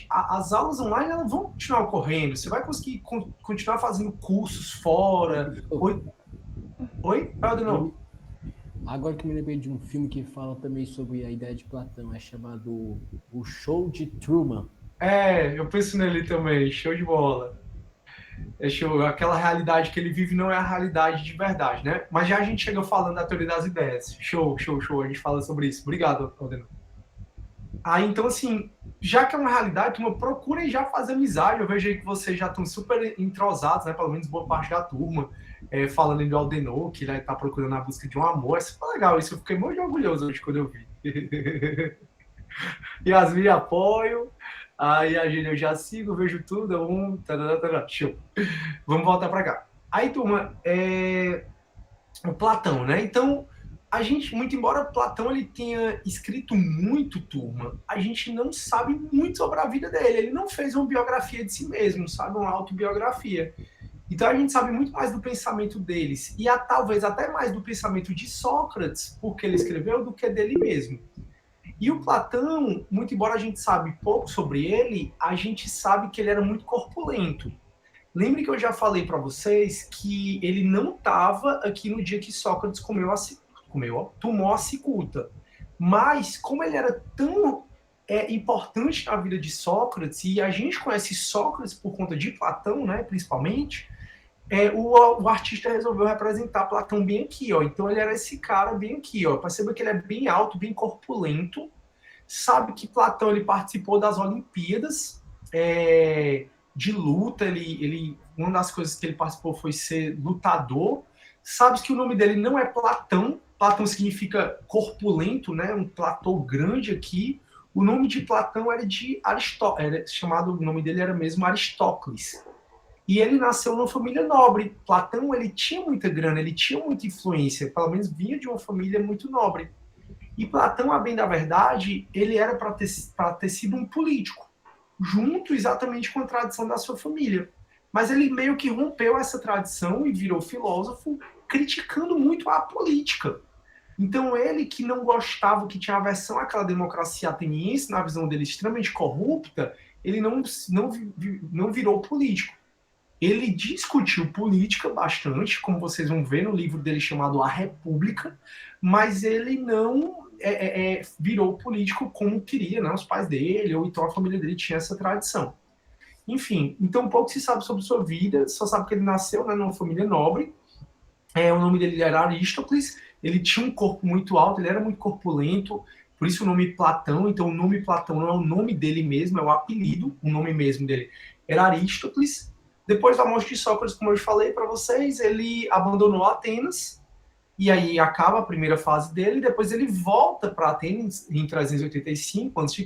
as aulas online elas vão continuar ocorrendo. Você vai conseguir continuar fazendo cursos fora. Oi? Oi? Não. Agora que me lembrei de um filme que fala também sobre a ideia de Platão, é chamado O Show de Truman. Eu penso nele também, show de bola. É show. Aquela realidade que ele vive não é a realidade de verdade, né? Mas já a gente chega falando da teoria das ideias. Show, show, show. A gente fala sobre isso. Obrigado, Aldenor. Aí, então, assim, já que é uma realidade, turma, procurem já fazer amizade. Eu vejo aí que vocês já estão super entrosados, né? Pelo menos boa parte da turma, falando do Aldenor, que ele está procurando a busca de um amor. É super legal isso. Eu fiquei muito orgulhoso hoje quando eu vi. Yasmin, apoio. Aí a gente eu já sigo, vejo tudo. Show. Vamos voltar para cá. Aí, turma, o Platão, né? Então, a gente, muito embora Platão ele tenha escrito muito, turma, a gente não sabe muito sobre a vida dele. Ele não fez uma biografia de si mesmo, sabe? Uma autobiografia. Então, a gente sabe muito mais do pensamento deles e talvez até mais do pensamento de Sócrates, porque ele escreveu, do que dele mesmo. E o Platão, muito embora a gente sabe pouco sobre ele, a gente sabe que ele era muito corpulento. Lembre que eu já falei para vocês que ele não estava aqui no dia que Sócrates tomou a cicuta. Mas, como ele era tão importante na vida de Sócrates, e a gente conhece Sócrates por conta de Platão, né, principalmente, o artista resolveu representar Platão bem aqui, ó. Então ele era esse cara bem aqui, ó. Perceba que ele é bem alto, bem corpulento. Sabe que Platão ele participou das Olimpíadas de luta. Uma das coisas que ele participou foi ser lutador. Sabe que o nome dele não é Platão. Platão significa corpulento, né? Um platô grande aqui. O nome de Platão era de Aristóteles, o nome dele era mesmo Aristócles. E ele nasceu numa família nobre. Platão, ele tinha muita grana, ele tinha muita influência, pelo menos vinha de uma família muito nobre. E Platão, a bem da verdade, ele era para ter sido um político, junto exatamente com a tradição da sua família. Mas ele meio que rompeu essa tradição e virou filósofo, criticando muito a política. Então ele que não gostava, que tinha aversão àquela democracia ateniense, na visão dele extremamente corrupta, ele não virou político. Ele discutiu política bastante, como vocês vão ver no livro dele chamado A República, mas ele não virou político como queria, né? Os pais dele, ou então a família dele tinha essa tradição. Enfim, então pouco se sabe sobre sua vida, só sabe que ele nasceu, né, numa família nobre. O nome dele era Aristócles, ele tinha um corpo muito alto, ele era muito corpulento, por isso o nome Platão. Então o nome Platão não é o nome dele mesmo, é o apelido, o nome mesmo dele era Aristócles. Depois da morte de Sócrates, como eu falei para vocês, ele abandonou Atenas, e aí acaba a primeira fase dele, depois ele volta para Atenas em 385 a.C.,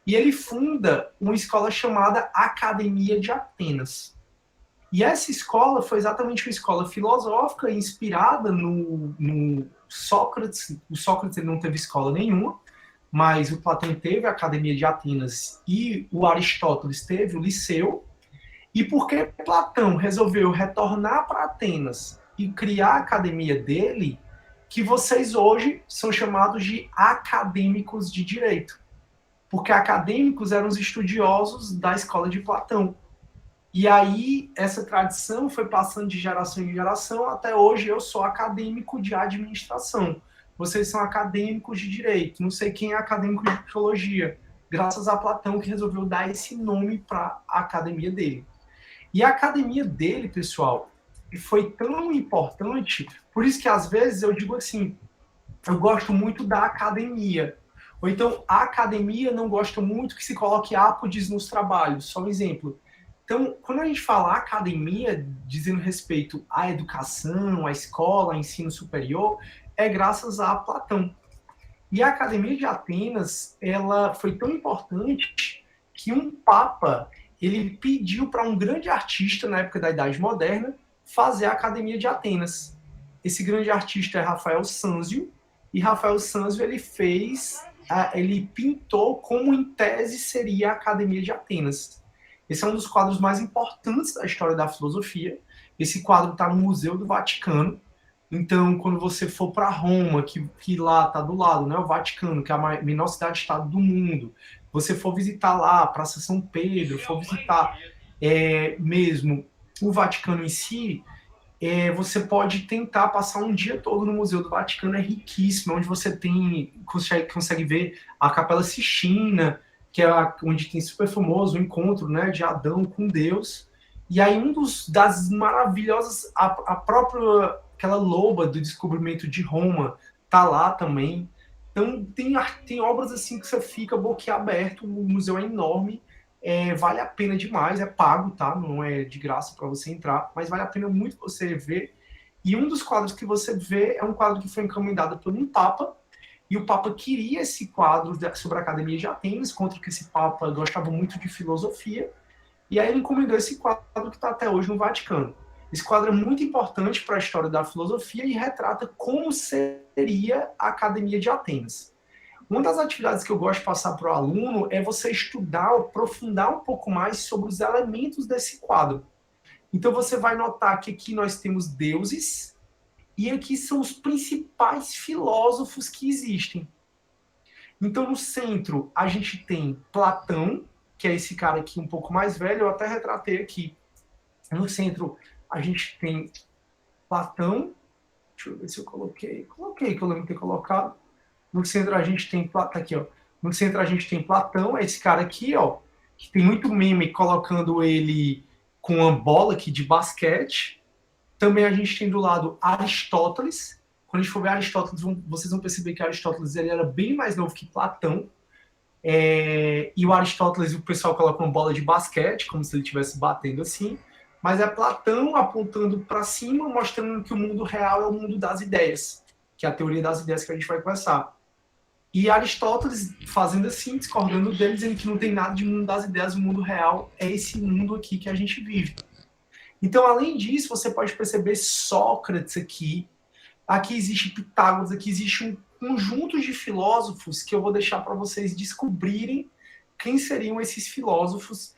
e ele funda uma escola chamada Academia de Atenas. E essa escola foi exatamente uma escola filosófica inspirada no Sócrates. O Sócrates ele não teve escola nenhuma, mas o Platão teve a Academia de Atenas e o Aristóteles teve o Liceu. E porque Platão resolveu retornar para Atenas e criar a academia dele, que vocês hoje são chamados de acadêmicos de direito. Porque acadêmicos eram os estudiosos da escola de Platão. E aí, essa tradição foi passando de geração em geração, até hoje eu sou acadêmico de administração. Vocês são acadêmicos de direito. Não sei quem é acadêmico de teologia. Graças a Platão, que resolveu dar esse nome para a academia dele. E a academia dele, pessoal, foi tão importante, por isso que às vezes eu digo assim, eu gosto muito da academia. Ou então, a academia não gosta muito que se coloque ápodes nos trabalhos. Só um exemplo. Então, quando a gente fala academia, dizendo respeito à educação, à escola, ao ensino superior, é graças a Platão. E a Academia de Atenas, ela foi tão importante que um papa, ele pediu para um grande artista, na época da Idade Moderna, fazer a Academia de Atenas. Esse grande artista é Rafael Sanzio, e Rafael Sanzio, ele pintou como em tese seria a Academia de Atenas. Esse é um dos quadros mais importantes da história da filosofia. Esse quadro está no Museu do Vaticano. Então, quando você for para Roma, que lá está do lado, né, o Vaticano, que é a menor cidade-estado do mundo, você for visitar lá a Praça São Pedro, for visitar mesmo o Vaticano em si, você pode tentar passar um dia todo no Museu do Vaticano, é riquíssimo, onde você consegue ver a Capela Sistina, que é onde tem super famoso o encontro, né, de Adão com Deus. E aí das maravilhosas, a própria, aquela loba do descobrimento de Roma tá lá também. Então tem obras assim que você fica boquiaberto, o museu é enorme, vale a pena demais, é pago, tá? Não é de graça para você entrar, mas vale a pena muito você ver. E um dos quadros que você vê é um quadro que foi encomendado por um papa, e o Papa queria esse quadro sobre a Academia de Atenas, contra que esse Papa gostava muito de filosofia, e aí ele encomendou esse quadro que está até hoje no Vaticano. Esse quadro é muito importante para a história da filosofia e retrata como seria a Academia de Atenas. Uma das atividades que eu gosto de passar para o aluno é você estudar, aprofundar um pouco mais sobre os elementos desse quadro. Então você vai notar que aqui nós temos deuses, e aqui são os principais filósofos que existem. Então, no centro, a gente tem Platão, que é esse cara aqui um pouco mais velho, eu até retratei aqui. No centro, a gente tem Platão. Deixa eu ver se eu coloquei. Coloquei, que eu lembro de ter colocado. No centro, a gente tem Platão. Tá aqui, ó. No centro, a gente tem Platão, é esse cara aqui, ó, que tem muito meme colocando ele com uma bola aqui de basquete. Também a gente tem do lado Aristóteles. Quando a gente for ver Aristóteles, vocês vão perceber que Aristóteles ele era bem mais novo que Platão. E o Aristóteles, o pessoal coloca uma bola de basquete, como se ele estivesse batendo assim. Mas é Platão apontando para cima, mostrando que o mundo real é o mundo das ideias, que é a teoria das ideias que a gente vai conversar. E Aristóteles fazendo assim, discordando dele, dizendo que não tem nada de mundo das ideias, o mundo real é esse mundo aqui que a gente vive. Então, além disso, você pode perceber Sócrates aqui. Aqui existe Pitágoras, aqui existe um conjunto de filósofos que eu vou deixar para vocês descobrirem quem seriam esses filósofos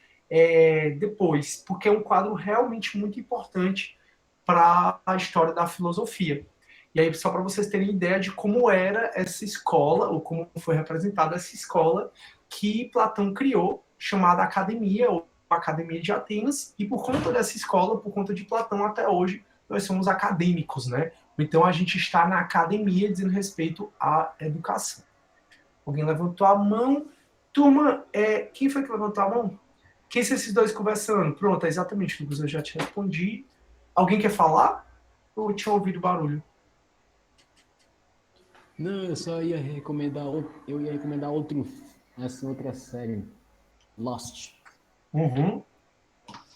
depois, porque é um quadro realmente muito importante para a história da filosofia. E aí, só para vocês terem ideia de como era essa escola, ou como foi representada essa escola que Platão criou, chamada Academia, ou Academia de Atenas, e por conta dessa escola, por conta de Platão, até hoje, nós somos acadêmicos, né? Então a gente está na academia dizendo respeito à educação. Alguém levantou a mão. Turma, quem foi que levantou a mão? Quem são esses dois conversando? Pronto, exatamente, Lucas, eu já te respondi. Alguém quer falar? Ou tinha ouvido barulho? Não, eu só ia recomendar outra série, Lost. Uhum.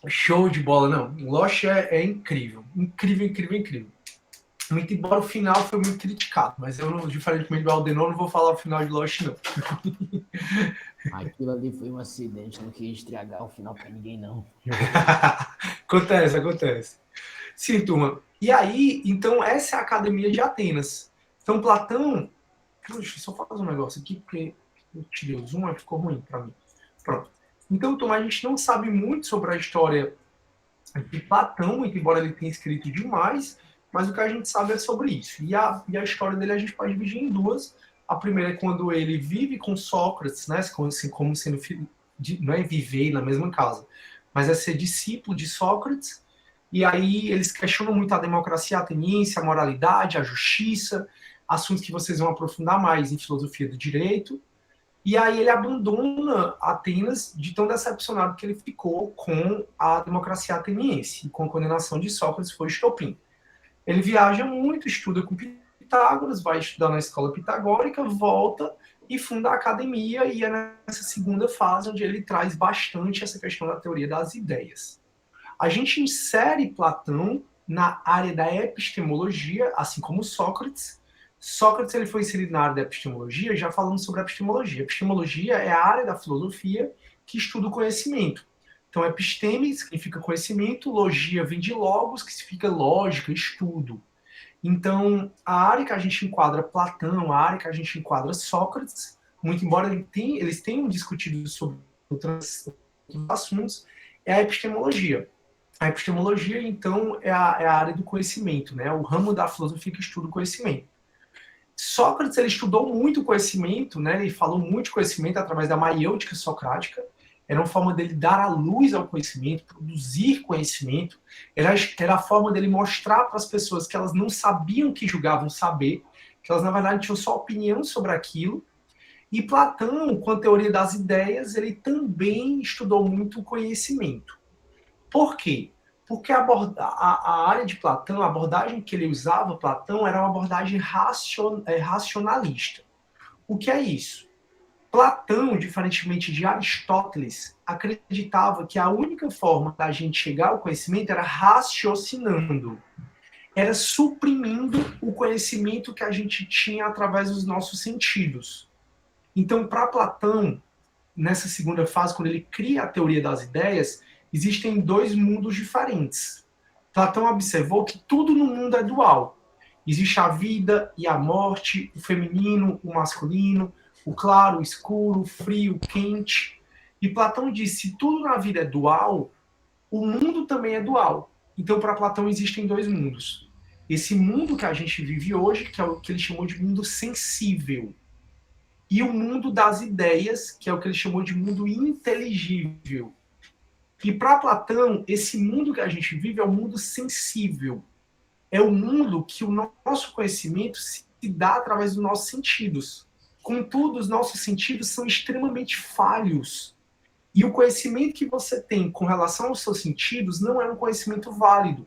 Show de bola, não. Lost é incrível. Incrível, incrível, incrível. Muito embora o final foi muito criticado, mas eu, diferentemente do Aldenor, não vou falar o final de Lost, não. Aquilo ali foi um acidente, não queria estragar o final pra ninguém, não. Acontece. Sim, turma. E aí, então, essa é a Academia de Atenas. Então, Platão... Deixa eu só fazer um negócio aqui, porque Eu tirei o zoom, mas ficou ruim para mim. Pronto. Então, Tomás, a gente não sabe muito sobre a história de Platão, muito embora ele tenha escrito demais, mas o que a gente sabe é sobre isso. E a história dele a gente pode dividir em duas. A primeira é quando ele vive com Sócrates, né, assim, como sendo filho, não é viver na mesma casa, mas é ser discípulo de Sócrates. E aí eles questionam muito a democracia ateniense, a moralidade, a justiça, assuntos que vocês vão aprofundar mais em filosofia do direito. E aí ele abandona Atenas de tão decepcionado que ele ficou com a democracia ateniense. E com a condenação de Sócrates foi estopim. Ele viaja muito, estuda com Pitágoras, vai estudar na escola pitagórica, volta e funda a academia, e é nessa segunda fase onde ele traz bastante essa questão da teoria das ideias. A gente insere Platão na área da epistemologia, assim como Sócrates. Sócrates ele foi inserido na área da epistemologia, já falando sobre a epistemologia. Epistemologia é a área da filosofia que estuda o conhecimento. Então, episteme significa conhecimento, logia vem de logos, que significa lógica, estudo. Então, a área que a gente enquadra Platão, a área que a gente enquadra Sócrates, muito embora eles tenham discutido sobre outros assuntos, é a epistemologia. A epistemologia, então, é a área do conhecimento, né? O ramo da filosofia que estuda o conhecimento. Sócrates ele estudou muito conhecimento, né? Ele falou muito de conhecimento através da maiêutica socrática. Era uma forma dele dar a luz ao conhecimento, produzir conhecimento. Era a forma dele mostrar para as pessoas que elas não sabiam que julgavam saber, que elas, na verdade, tinham só opinião sobre aquilo. E Platão, com a teoria das ideias, ele também estudou muito o conhecimento. Por quê? Porque a área de Platão, a abordagem que ele usava, Platão, era uma abordagem racionalista. O que é isso? Platão, diferentemente de Aristóteles, acreditava que a única forma da gente chegar ao conhecimento era raciocinando, era suprimindo o conhecimento que a gente tinha através dos nossos sentidos. Então, para Platão, nessa segunda fase, quando ele cria a teoria das ideias, existem dois mundos diferentes. Platão observou que tudo no mundo é dual. Existe a vida e a morte, o feminino, o masculino, o claro, o escuro, o frio, o quente. E Platão disse, se tudo na vida é dual, o mundo também é dual. Então, para Platão, existem dois mundos. Esse mundo que a gente vive hoje, que é o que ele chamou de mundo sensível, e o mundo das ideias, que é o que ele chamou de mundo inteligível. E para Platão, esse mundo que a gente vive é o mundo sensível. É o mundo que o nosso conhecimento se dá através dos nossos sentidos. Contudo, os nossos sentidos são extremamente falhos. E o conhecimento que você tem com relação aos seus sentidos não é um conhecimento válido.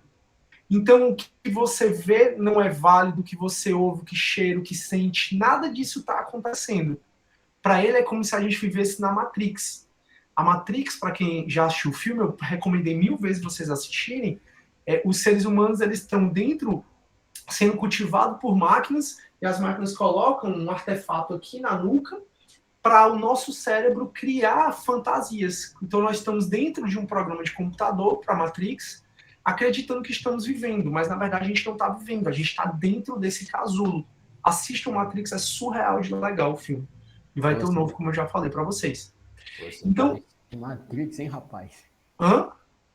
Então, o que você vê não é válido, o que você ouve, o que cheira, o que sente, nada disso está acontecendo. Para ele é como se a gente vivesse na Matrix. A Matrix, para quem já assistiu o filme, eu recomendei 1000 vezes vocês assistirem, os seres humanos eles estão dentro, sendo cultivados por máquinas, e as máquinas colocam um artefato aqui na nuca para o nosso cérebro criar fantasias. Então nós estamos dentro de um programa de computador, para a Matrix, acreditando que estamos vivendo, mas na verdade a gente não está vivendo, a gente está dentro desse casulo. Assista o Matrix, é surreal de legal o filme. E vai ter um novo, como eu já falei para vocês. Então, tá Matrix, hein, rapaz? Hã?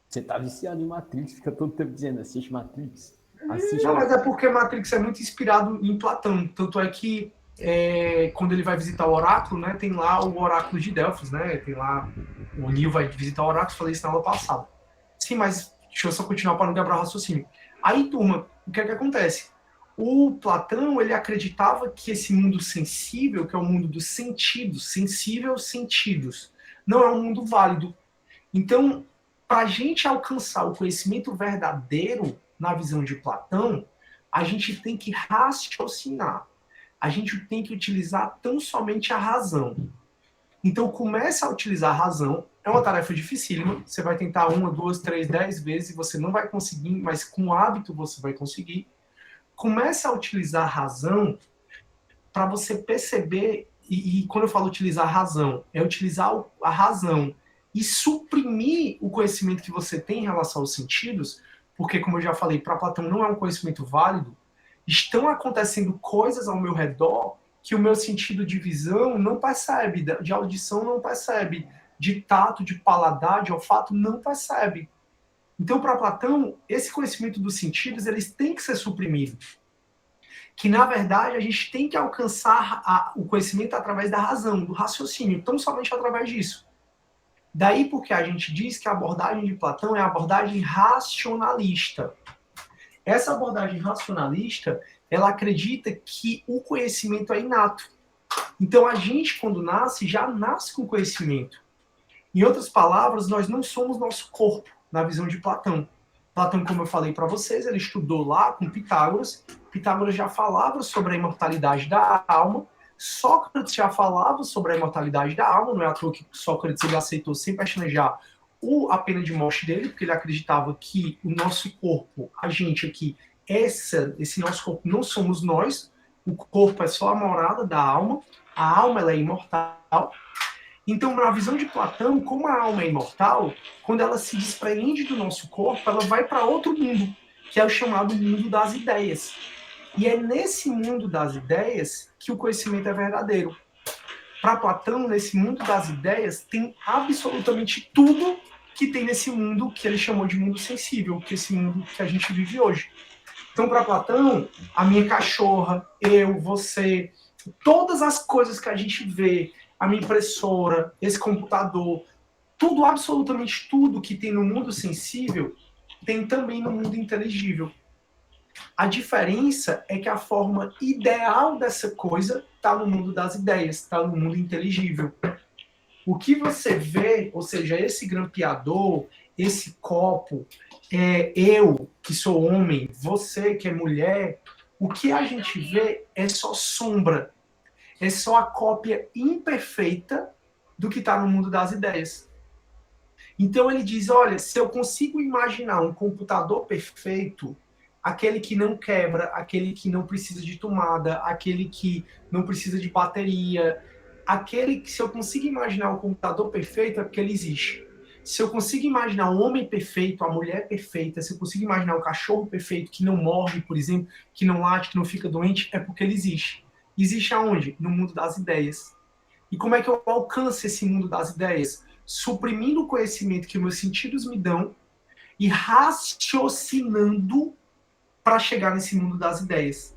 Você tá viciado em Matrix, fica todo tempo dizendo, assiste Matrix. Assiste Não, mas Matrix. é porque Matrix é muito inspirado em Platão. Tanto é que quando ele vai visitar o oráculo, né, tem lá o oráculo de Delfos, né? Tem lá, o Neo vai visitar o oráculo, falei isso na aula passada. Sim, mas deixa eu só continuar para não quebrar o raciocínio. Aí, turma, o que é que acontece? O Platão, ele acreditava que esse mundo sensível, que é o mundo dos sentidos, sensível sentidos, não é um mundo válido. Então, para a gente alcançar o conhecimento verdadeiro na visão de Platão, a gente tem que raciocinar. A gente tem que utilizar tão somente a razão. Então, comece a utilizar a razão. É uma tarefa dificílima. Você vai tentar 1, 2, 3, 10 vezes e você não vai conseguir, mas com hábito você vai conseguir. Comece a utilizar a razão para você perceber, e quando eu falo utilizar a razão, é utilizar a razão e suprimir o conhecimento que você tem em relação aos sentidos, porque, como eu já falei, para Platão não é um conhecimento válido. Estão acontecendo coisas ao meu redor que o meu sentido de visão não percebe, de audição não percebe, de tato, de paladar, de olfato não percebe. Então, para Platão, esse conhecimento dos sentidos, eles têm que ser suprimidos. Que, na verdade, a gente tem que alcançar o conhecimento através da razão, do raciocínio, tão somente através disso. Daí porque a gente diz que a abordagem de Platão é a abordagem racionalista. Essa abordagem racionalista, ela acredita que o conhecimento é inato. Então, a gente, quando nasce, já nasce com conhecimento. Em outras palavras, nós não somos nosso corpo, na visão de Platão. Platão, como eu falei para vocês, ele estudou lá com Pitágoras. Pitágoras já falava sobre a imortalidade da alma. Sócrates já falava sobre a imortalidade da alma. Não é à toa que Sócrates ele aceitou sem pestanejar a pena de morte dele, porque ele acreditava que o nosso corpo, a gente aqui, esse nosso corpo não somos nós. O corpo é só a morada da alma. A alma ela é imortal. Então, na visão de Platão, como a alma é imortal, quando ela se despreende do nosso corpo, ela vai para outro mundo, que é o chamado mundo das ideias. E é nesse mundo das ideias que o conhecimento é verdadeiro. Para Platão, nesse mundo das ideias, tem absolutamente tudo que tem nesse mundo que ele chamou de mundo sensível, que é esse mundo que a gente vive hoje. Então, para Platão, a minha cachorra, eu, você, todas as coisas que a gente vê, a minha impressora, esse computador, tudo, absolutamente tudo que tem no mundo sensível, tem também no mundo inteligível. A diferença é que a forma ideal dessa coisa está no mundo das ideias, está no mundo inteligível. O que você vê, ou seja, esse grampeador, esse copo, eu, que sou homem, você, que é mulher, o que a gente vê é só sombra. É só a cópia imperfeita do que está no mundo das ideias. Então ele diz, olha, se eu consigo imaginar um computador perfeito, aquele que não quebra, aquele que não precisa de tomada, aquele que não precisa de bateria, aquele que, se eu consigo imaginar um computador perfeito, é porque ele existe. Se eu consigo imaginar um homem perfeito, a mulher perfeita, se eu consigo imaginar um cachorro perfeito, que não morre, por exemplo, que não late, que não fica doente, é porque ele existe. Existe aonde? No mundo das ideias. E como é que eu alcanço esse mundo das ideias? Suprimindo o conhecimento que meus sentidos me dão e raciocinando para chegar nesse mundo das ideias.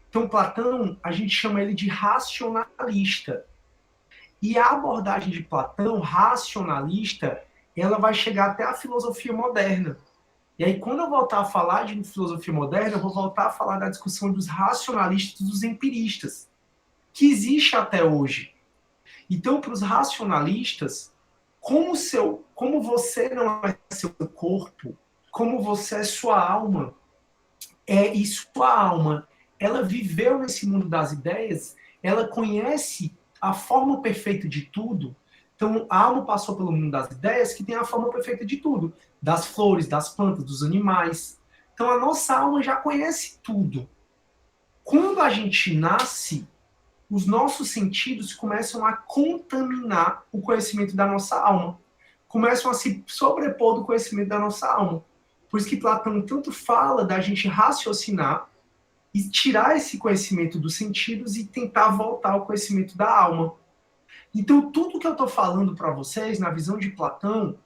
Então, Platão, a gente chama ele de racionalista. E a abordagem de Platão, racionalista, ela vai chegar até a filosofia moderna. E aí, quando eu voltar a falar de filosofia moderna, eu vou voltar a falar da discussão dos racionalistas e dos empiristas, que existe até hoje. Então, para os racionalistas, como você não é seu corpo, como você é sua alma, e sua alma, ela viveu nesse mundo das ideias, ela conhece a forma perfeita de tudo. Então, a alma passou pelo mundo das ideias, que tem a forma perfeita de tudo. Das flores, das plantas, dos animais. Então, a nossa alma já conhece tudo. Quando a gente nasce, os nossos sentidos começam a contaminar o conhecimento da nossa alma. Começam a se sobrepor do conhecimento da nossa alma. Por isso que Platão tanto fala da gente raciocinar e tirar esse conhecimento dos sentidos e tentar voltar ao conhecimento da alma. Então, tudo que eu estou falando para vocês, na visão de Platão,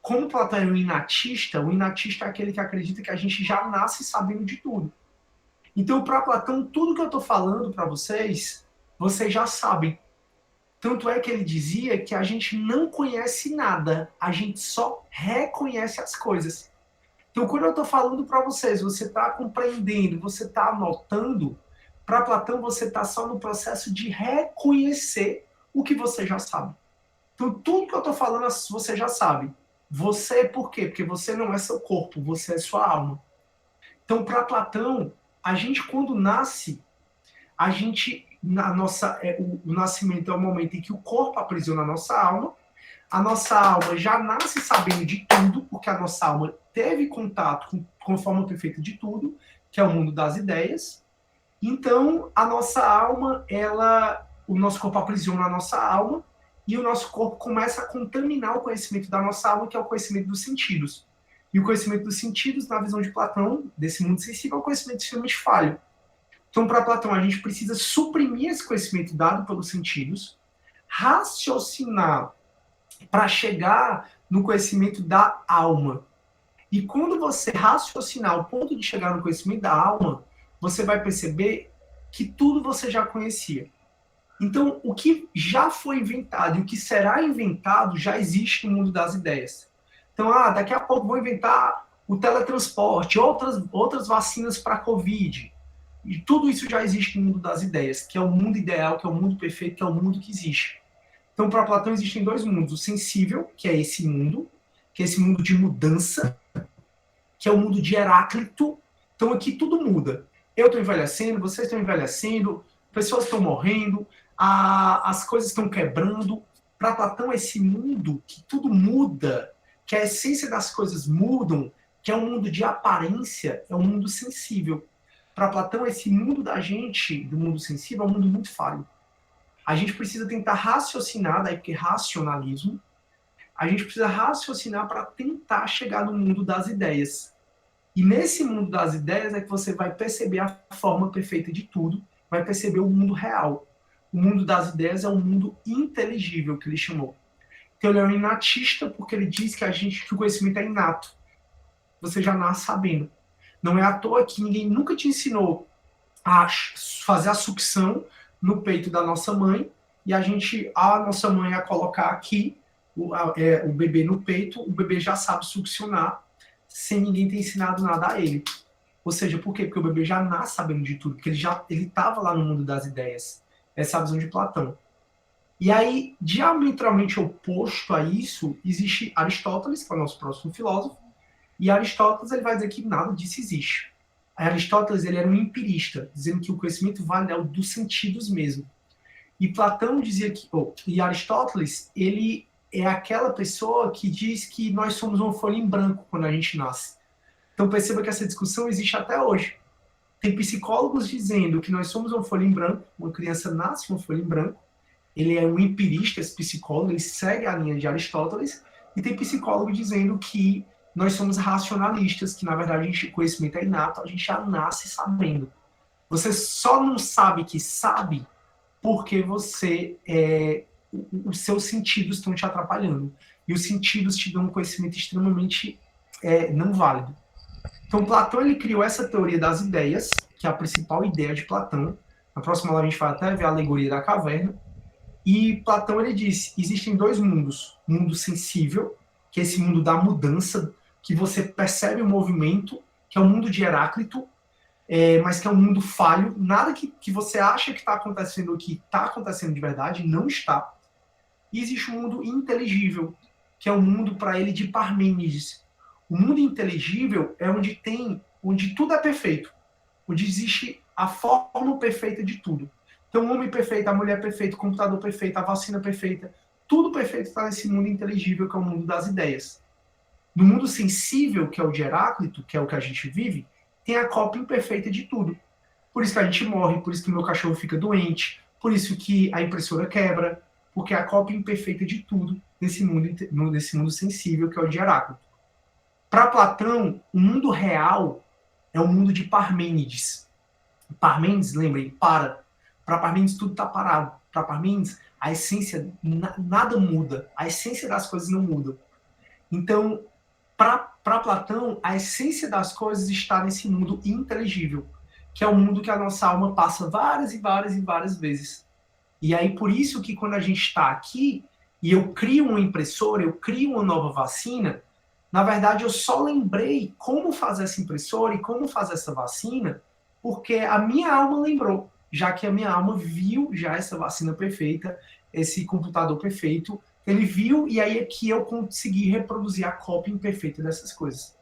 como Platão é um inatista, o inatista é aquele que acredita que a gente já nasce sabendo de tudo. Então, para Platão, tudo que eu estou falando para vocês já sabem. Tanto é que ele dizia que a gente não conhece nada, a gente só reconhece as coisas. Então, quando eu estou falando para vocês, você está compreendendo, você está anotando, para Platão você está só no processo de reconhecer o que você já sabe. Então, tudo que eu estou falando, você já sabe. Você, por quê? Porque você não é seu corpo, você é sua alma. Então, para Platão, a gente, quando nasce, a gente, o nascimento é o momento em que o corpo aprisiona a nossa alma já nasce sabendo de tudo, porque a nossa alma teve contato com a forma perfeita de tudo, que é o mundo das ideias. Então, a nossa alma, o nosso corpo aprisiona a nossa alma, e o nosso corpo começa a contaminar o conhecimento da nossa alma, que é o conhecimento dos sentidos. E o conhecimento dos sentidos, na visão de Platão, desse mundo sensível, é um conhecimento extremamente falho. Então, para Platão, a gente precisa suprimir esse conhecimento dado pelos sentidos, raciocinar para chegar no conhecimento da alma. E quando você raciocinar ao ponto de chegar no conhecimento da alma, você vai perceber que tudo você já conhecia. Então, o que já foi inventado e o que será inventado já existe no mundo das ideias. Então, daqui a pouco vou inventar o teletransporte, outras vacinas para a Covid. E tudo isso já existe no mundo das ideias, que é o mundo ideal, que é o mundo perfeito, que é o mundo que existe. Então, para Platão, existem dois mundos. O sensível, que é esse mundo de mudança, que é o mundo de Heráclito. Então, aqui tudo muda. Eu estou envelhecendo, vocês estão envelhecendo, pessoas estão morrendo, as coisas estão quebrando. Para Platão, esse mundo que tudo muda, que a essência das coisas mudam, que é um mundo de aparência, é um mundo sensível. Para Platão, esse mundo da gente, do mundo sensível, é um mundo muito falho. A gente precisa tentar raciocinar, daí porque racionalismo, a gente precisa raciocinar para tentar chegar no mundo das ideias. E nesse mundo das ideias é que você vai perceber a forma perfeita de tudo, vai perceber o mundo real. O mundo das ideias é um mundo inteligível, que ele chamou. Então ele é um inatista porque ele diz que o conhecimento é inato. Você já nasce sabendo. Não é à toa que ninguém nunca te ensinou a fazer a sucção no peito da nossa mãe e a nossa mãe ia colocar aqui o bebê no peito, o bebê já sabe succionar sem ninguém ter ensinado nada a ele. Ou seja, por quê? Porque o bebê já nasce sabendo de tudo, porque ele estava lá no mundo das ideias. Essa é a visão de Platão. E aí, diametralmente oposto a isso, existe Aristóteles, que é o nosso próximo filósofo, e Aristóteles ele vai dizer que nada disso existe. Aristóteles ele era um empirista, dizendo que o conhecimento válido é o dos sentidos mesmo. E Platão dizia que... e Aristóteles, ele é aquela pessoa que diz que nós somos uma folha em branco quando a gente nasce. Então perceba que essa discussão existe até hoje. Tem psicólogos dizendo que nós somos uma folha em branco, uma criança nasce uma folha em branco, ele é um empirista, esse psicólogo, ele segue a linha de Aristóteles, e tem psicólogo dizendo que nós somos racionalistas, que na verdade o conhecimento é inato, a gente já nasce sabendo. Você só não sabe que sabe porque os seus sentidos estão te atrapalhando. E os sentidos te dão um conhecimento extremamente não válido. Então Platão ele criou essa teoria das ideias, que é a principal ideia de Platão. Na próxima aula a gente vai até ver a alegoria da caverna. E Platão ele disse, existem dois mundos. O mundo sensível, que é esse mundo da mudança, que você percebe o movimento, que é o mundo de Heráclito, mas que é um mundo falho. Nada que você acha que está acontecendo, que está acontecendo de verdade, não está. E existe um mundo inteligível, que é um mundo para ele de Parmênides. O mundo inteligível é onde tudo é perfeito, onde existe a forma perfeita de tudo. Então, o homem perfeito, a mulher perfeita, o computador perfeito, a vacina perfeita, tudo perfeito está nesse mundo inteligível, que é o mundo das ideias. No mundo sensível, que é o de Heráclito, que é o que a gente vive, tem a cópia imperfeita de tudo. Por isso que a gente morre, por isso que o meu cachorro fica doente, por isso que a impressora quebra, porque é a cópia imperfeita de tudo nesse mundo sensível, que é o de Heráclito. Para Platão, o mundo real é o mundo de Parmênides. Parmênides, lembrem, para Parmênides tudo está parado. Para Parmênides, a essência, nada muda. A essência das coisas não muda. Então, para Platão, a essência das coisas está nesse mundo inteligível, que é o mundo que a nossa alma passa várias e várias e várias vezes. E aí, por isso que quando a gente está aqui, e eu crio uma impressora, eu crio uma nova vacina, na verdade, eu só lembrei como fazer essa impressora e como fazer essa vacina, porque a minha alma lembrou, já que a minha alma viu já essa vacina perfeita, esse computador perfeito, ele viu e aí é que eu consegui reproduzir a cópia imperfeita dessas coisas.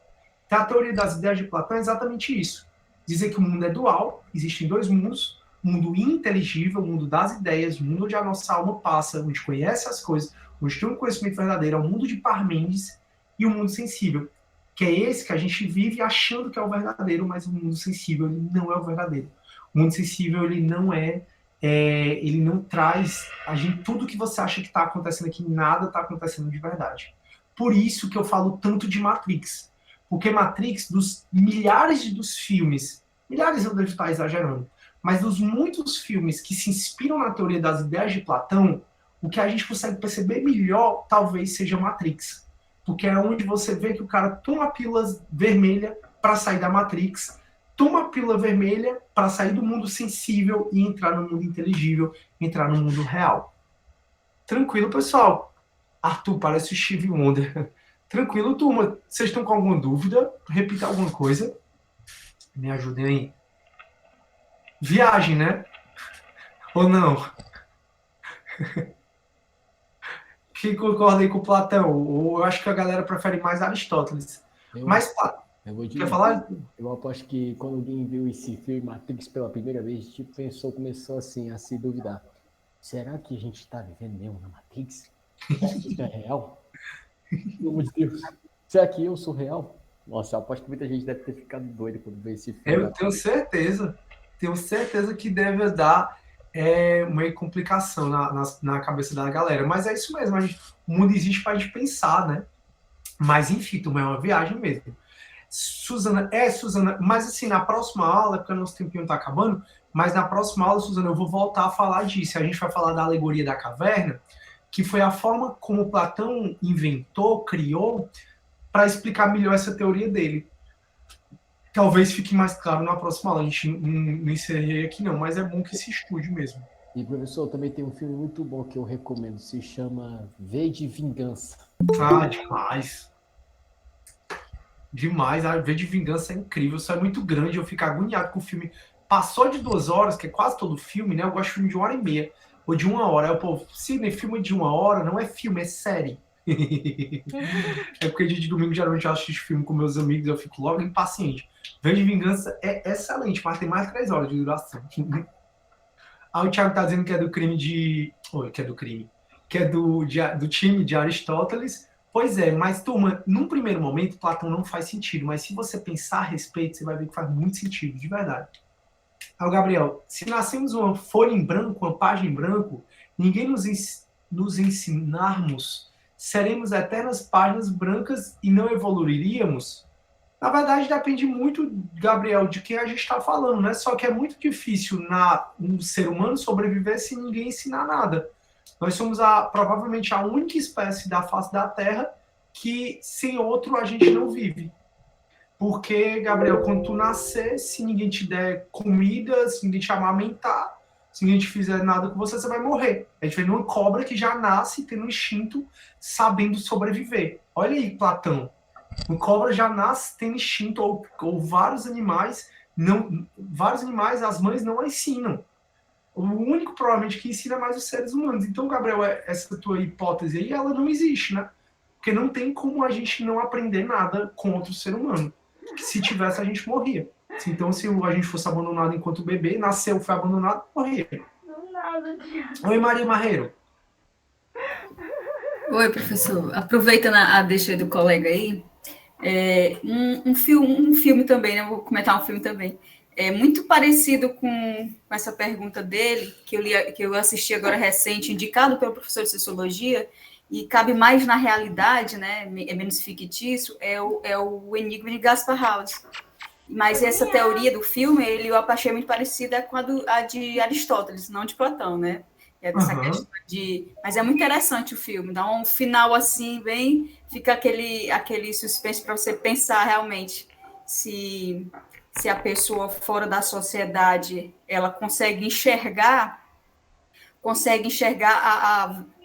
Então, a teoria das ideias de Platão é exatamente isso. Dizer que o mundo é dual, existem dois mundos, o mundo inteligível, o mundo das ideias, o mundo onde a nossa alma passa, onde conhece as coisas, onde tem um conhecimento verdadeiro, é o mundo de Parmênides e o mundo sensível, que é esse que a gente vive achando que é o verdadeiro, mas o mundo sensível ele não é o verdadeiro. O mundo sensível ele não traz tudo que você acha que está acontecendo aqui, nada está acontecendo de verdade. Por isso que eu falo tanto de Matrix, porque Matrix, dos milhares dos filmes, milhares eu devo estar exagerando, mas dos muitos filmes que se inspiram na teoria das ideias de Platão, o que a gente consegue perceber melhor talvez seja Matrix. Porque é onde você vê que o cara toma a pílula vermelha para sair da Matrix, toma a pílula vermelha para sair do mundo sensível e entrar no mundo inteligível, entrar no mundo real. Tranquilo, pessoal? Arthur parece o Steve Wonder. Tranquilo, turma. Vocês estão com alguma dúvida? Repita alguma coisa. Me ajudem aí. Viagem, né? Ou não? Quem concorda aí com Platão? Ou eu acho que a galera prefere mais Aristóteles. Mas, quer falar? Eu aposto que quando alguém viu esse filme Matrix pela primeira vez, tipo, começou assim a se duvidar. Será que a gente está vivendo mesmo na Matrix? Será que isso é real? Pelo amor de Deus. Será que eu sou real? Nossa, eu aposto que muita gente deve ter ficado doida quando vê esse filme. Eu tenho certeza. Tenho certeza que deve dar uma complicação na cabeça da galera. Mas é isso mesmo. O mundo existe para a gente pensar, né? Mas, enfim, turma, é uma viagem mesmo. Suzana, mas assim, na próxima aula, porque o nosso tempinho está acabando, mas na próxima aula, Suzana, eu vou voltar a falar disso. A gente vai falar da alegoria da caverna, que foi a forma como Platão inventou, criou, para explicar melhor essa teoria dele. Talvez fique mais claro na próxima aula. A gente não encerrei aqui não, mas é bom que se estude mesmo. E, professor, também tem um filme muito bom que eu recomendo, se chama V de Vingança. Ah, demais. Demais, a V de Vingança é incrível, só é muito grande, eu fico agoniado com o filme. Passou de 2 horas, que é quase todo filme, né? Eu gosto de filme de 1h30, ou de 1 hora. Aí o povo, se filme de 1 hora, não é filme, é série. É porque dia de domingo geralmente eu assisto filme com meus amigos, eu fico logo impaciente. V de Vingança é excelente, mas tem mais de 3 horas de duração. Aí o Thiago tá dizendo que é do crime de... que é do crime. Que é do time de Aristóteles. Pois é, mas, turma, num primeiro momento, Platão não faz sentido, mas se você pensar a respeito, você vai ver que faz muito sentido, de verdade. Aí o Gabriel, se nascemos uma folha em branco, uma página em branco, ninguém nos ensinarmos, seremos eternas páginas brancas e não evoluiríamos? Na verdade, depende muito, Gabriel, de quem a gente está falando, né? Só que é muito difícil um ser humano sobreviver sem ninguém ensinar nada. Nós somos provavelmente a única espécie da face da Terra que sem outro a gente não vive. Porque, Gabriel, quando tu nascer, se ninguém te der comida, se ninguém te amamentar, se ninguém te fizer nada com você, você vai morrer. A gente vê uma cobra que já nasce tendo um instinto, sabendo sobreviver. Olha aí, Platão. Uma cobra já nasce tendo instinto, ou vários animais, as mães não a ensinam. O único, provavelmente, que ensina mais os seres humanos. Então, Gabriel, essa tua hipótese aí, ela não existe, né? Porque não tem como a gente não aprender nada com outro ser humano. Se tivesse, a gente morria. Então, se a gente fosse abandonado enquanto bebê, nasceu, foi abandonado, morria. Do nada, Thiago. Oi, Maria Marreiro. Oi, professor. Aproveitando a deixa do colega aí, um filme também, né? Vou comentar um filme também. É muito parecido com essa pergunta dele, que eu assisti agora recente, indicado pelo professor de Sociologia, e cabe mais na realidade, né? É menos fictício, é o Enigma de Gaspar House. Mas essa teoria do filme, eu achei muito parecida com a de Aristóteles, não de Platão, né? Dessa questão mas é muito interessante o filme, dá um final assim, fica aquele suspense para você pensar realmente se a pessoa fora da sociedade ela consegue enxergar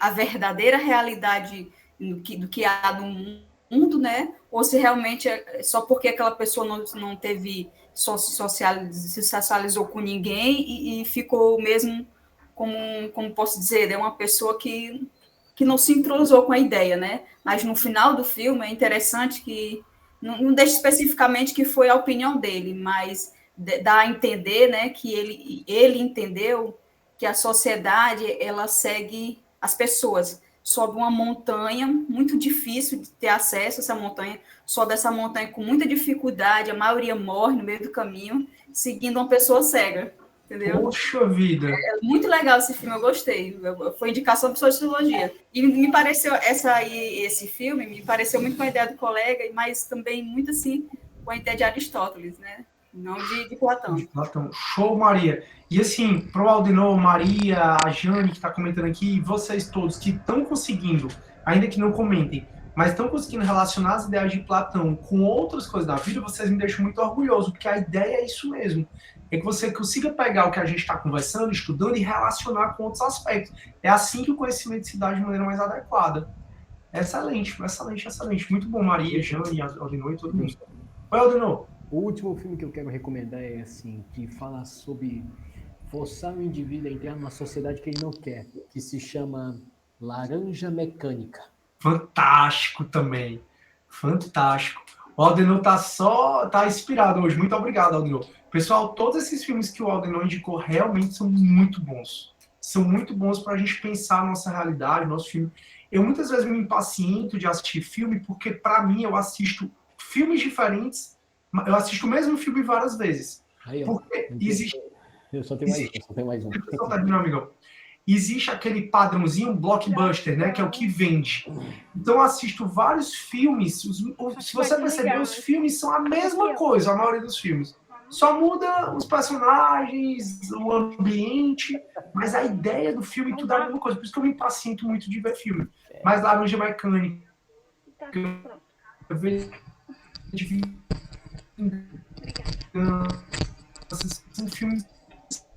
a verdadeira realidade do que há no mundo, né? Ou se realmente é só porque aquela pessoa não teve se socializou com ninguém e ficou mesmo como posso dizer, é uma pessoa que não se entrosou com a ideia, né? Mas no final do filme é interessante que não deixa especificamente que foi a opinião dele, mas dá a entender, né, que ele entendeu que a sociedade ela segue as pessoas, sobe uma montanha muito difícil de ter acesso a essa montanha, sobe essa montanha com muita dificuldade, a maioria morre no meio do caminho, seguindo uma pessoa cega. Entendeu? Poxa vida! É muito legal esse filme, eu gostei. Foi indicação de sociologia. E me pareceu, esse filme, me pareceu muito com a ideia do colega, mas também muito assim com a ideia de Aristóteles, né? Não de Platão. De Platão. Show, Maria. E assim, pro Aldenor, Maria, a Jane que está comentando aqui, e vocês todos que estão conseguindo, ainda que não comentem, mas estão conseguindo relacionar as ideias de Platão com outras coisas da vida, vocês me deixam muito orgulhoso, porque a ideia é isso mesmo. É que você consiga pegar o que a gente está conversando, estudando e relacionar com outros aspectos. É assim que o conhecimento se dá de maneira mais adequada. Excelente, excelente, excelente. Muito bom, Maria, Jane, Aldenor e todo mundo. Oi, Aldenor. O último filme que eu quero recomendar é assim, que fala sobre forçar o indivíduo a entrar numa sociedade que ele não quer, que se chama Laranja Mecânica. Fantástico também. Fantástico. O Aldenor tá inspirado hoje. Muito obrigado, Aldenor. Pessoal, todos esses filmes que o Aldenor indicou realmente são muito bons. São muito bons para a gente pensar a nossa realidade, nosso filme. Eu muitas vezes me impaciento de assistir filme, porque para mim eu assisto filmes diferentes, eu assisto o mesmo filme várias vezes. Aí, ó, Porque existe. eu só tenho mais um. Deixa eu só terminar, amigão. Existe aquele padrãozinho blockbuster, né, que é o que vende. Então eu assisto vários filmes, se você perceber, os filmes são a mesma coisa, a maioria dos filmes. Só muda os personagens, o ambiente, mas a ideia do filme tudo é a mesma coisa. Por isso que eu me impaciento muito de ver filme. Mas Laranja Mecânica, eu vejo são filmes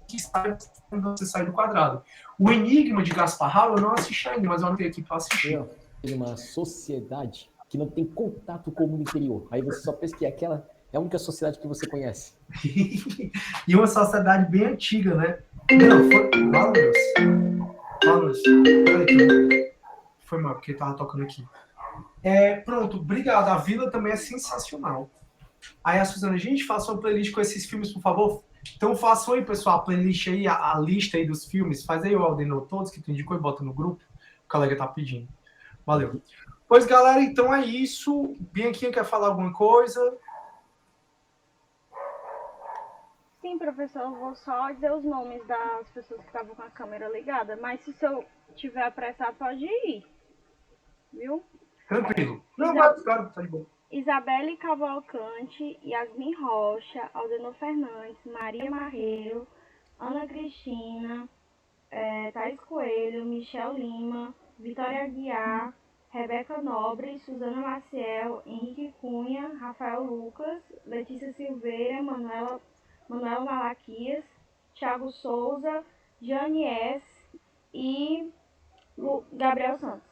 que saem quando você sai do quadrado. O Enigma de Gaspar Hall eu não assisti ainda, mas eu anotei aqui para assistir. É uma sociedade que não tem contato com o mundo interior. Aí você só pensa que aquela é a única sociedade que você conhece. E uma sociedade bem antiga, né? Não, foi... Fala, Deus. Peraí, foi mal, porque tava tocando aqui. Pronto, obrigado. A Vila também é sensacional. Aí a Suzana, gente, faça uma playlist com esses filmes, por favor. Então façam aí, pessoal, a playlist aí, a lista aí dos filmes. Faz aí o Aldenor, todos que tu indicou e bota no grupo. O colega tá pedindo. Valeu. Pois, galera, então é isso. Bianquinha quer falar alguma coisa? Sim, professor, eu vou só dizer os nomes das pessoas que estavam com a câmera ligada, mas se eu tiver apressado, pode ir, viu? Tranquilo. Não, mas claro, tá de boa. Isabelle Cavalcante, Yasmin Rocha, Aldenor Fernandes, Maria Marreiro, Ana Cristina, Thais Coelho, Michel Lima, Vitória Aguiar, Rebeca Nobre, Suzana Maciel, Henrique Cunha, Rafael Lucas, Letícia Silveira, Manuela Malaquias, Thiago Souza, Jane S. e Gabriel Santos.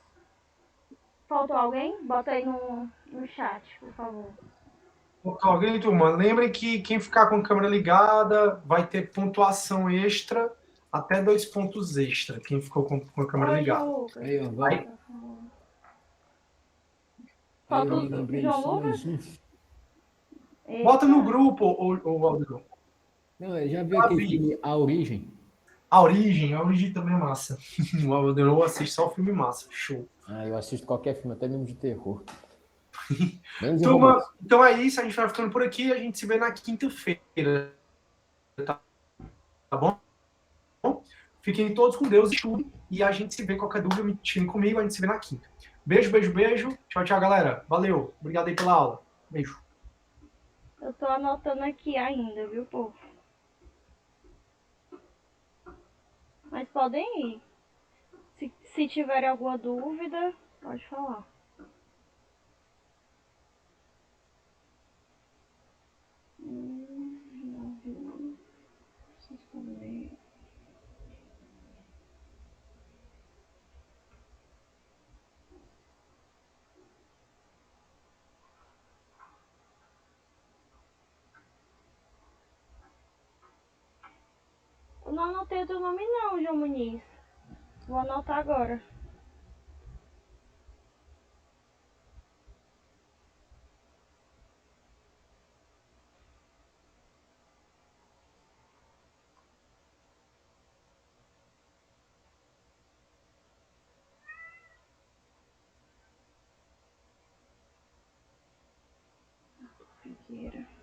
Faltou alguém? Bota aí no chat, por favor. Alguém, turma, lembrem que quem ficar com a câmera ligada vai ter pontuação extra, até 2 pontos extra, quem ficou com a câmera ligada. João Lucas. Aí, ó, vai. Falta Aí, eu lembrei João só Lucas? mais um. Bota no grupo, o Aldo. Não, eu já vi aquele filme A Origem. A Origem também é massa. O Aldo assiste só o filme massa. Show. Eu assisto qualquer filme, até mesmo de terror. Menos Turma, então é isso, a gente vai ficando por aqui, a gente se vê na quinta-feira. Tá bom? Fiquem todos com Deus, estudem, e a gente se vê. Qualquer dúvida, me tirem comigo, a gente se vê na quinta. Beijo, beijo, beijo. Tchau, tchau, galera. Valeu. Obrigado aí pela aula. Beijo. Eu tô anotando aqui ainda, viu, povo? Mas podem ir. Se tiverem alguma dúvida, pode falar. Eu não anotei o teu nome não, João Muniz. Vou anotar agora. Figueira.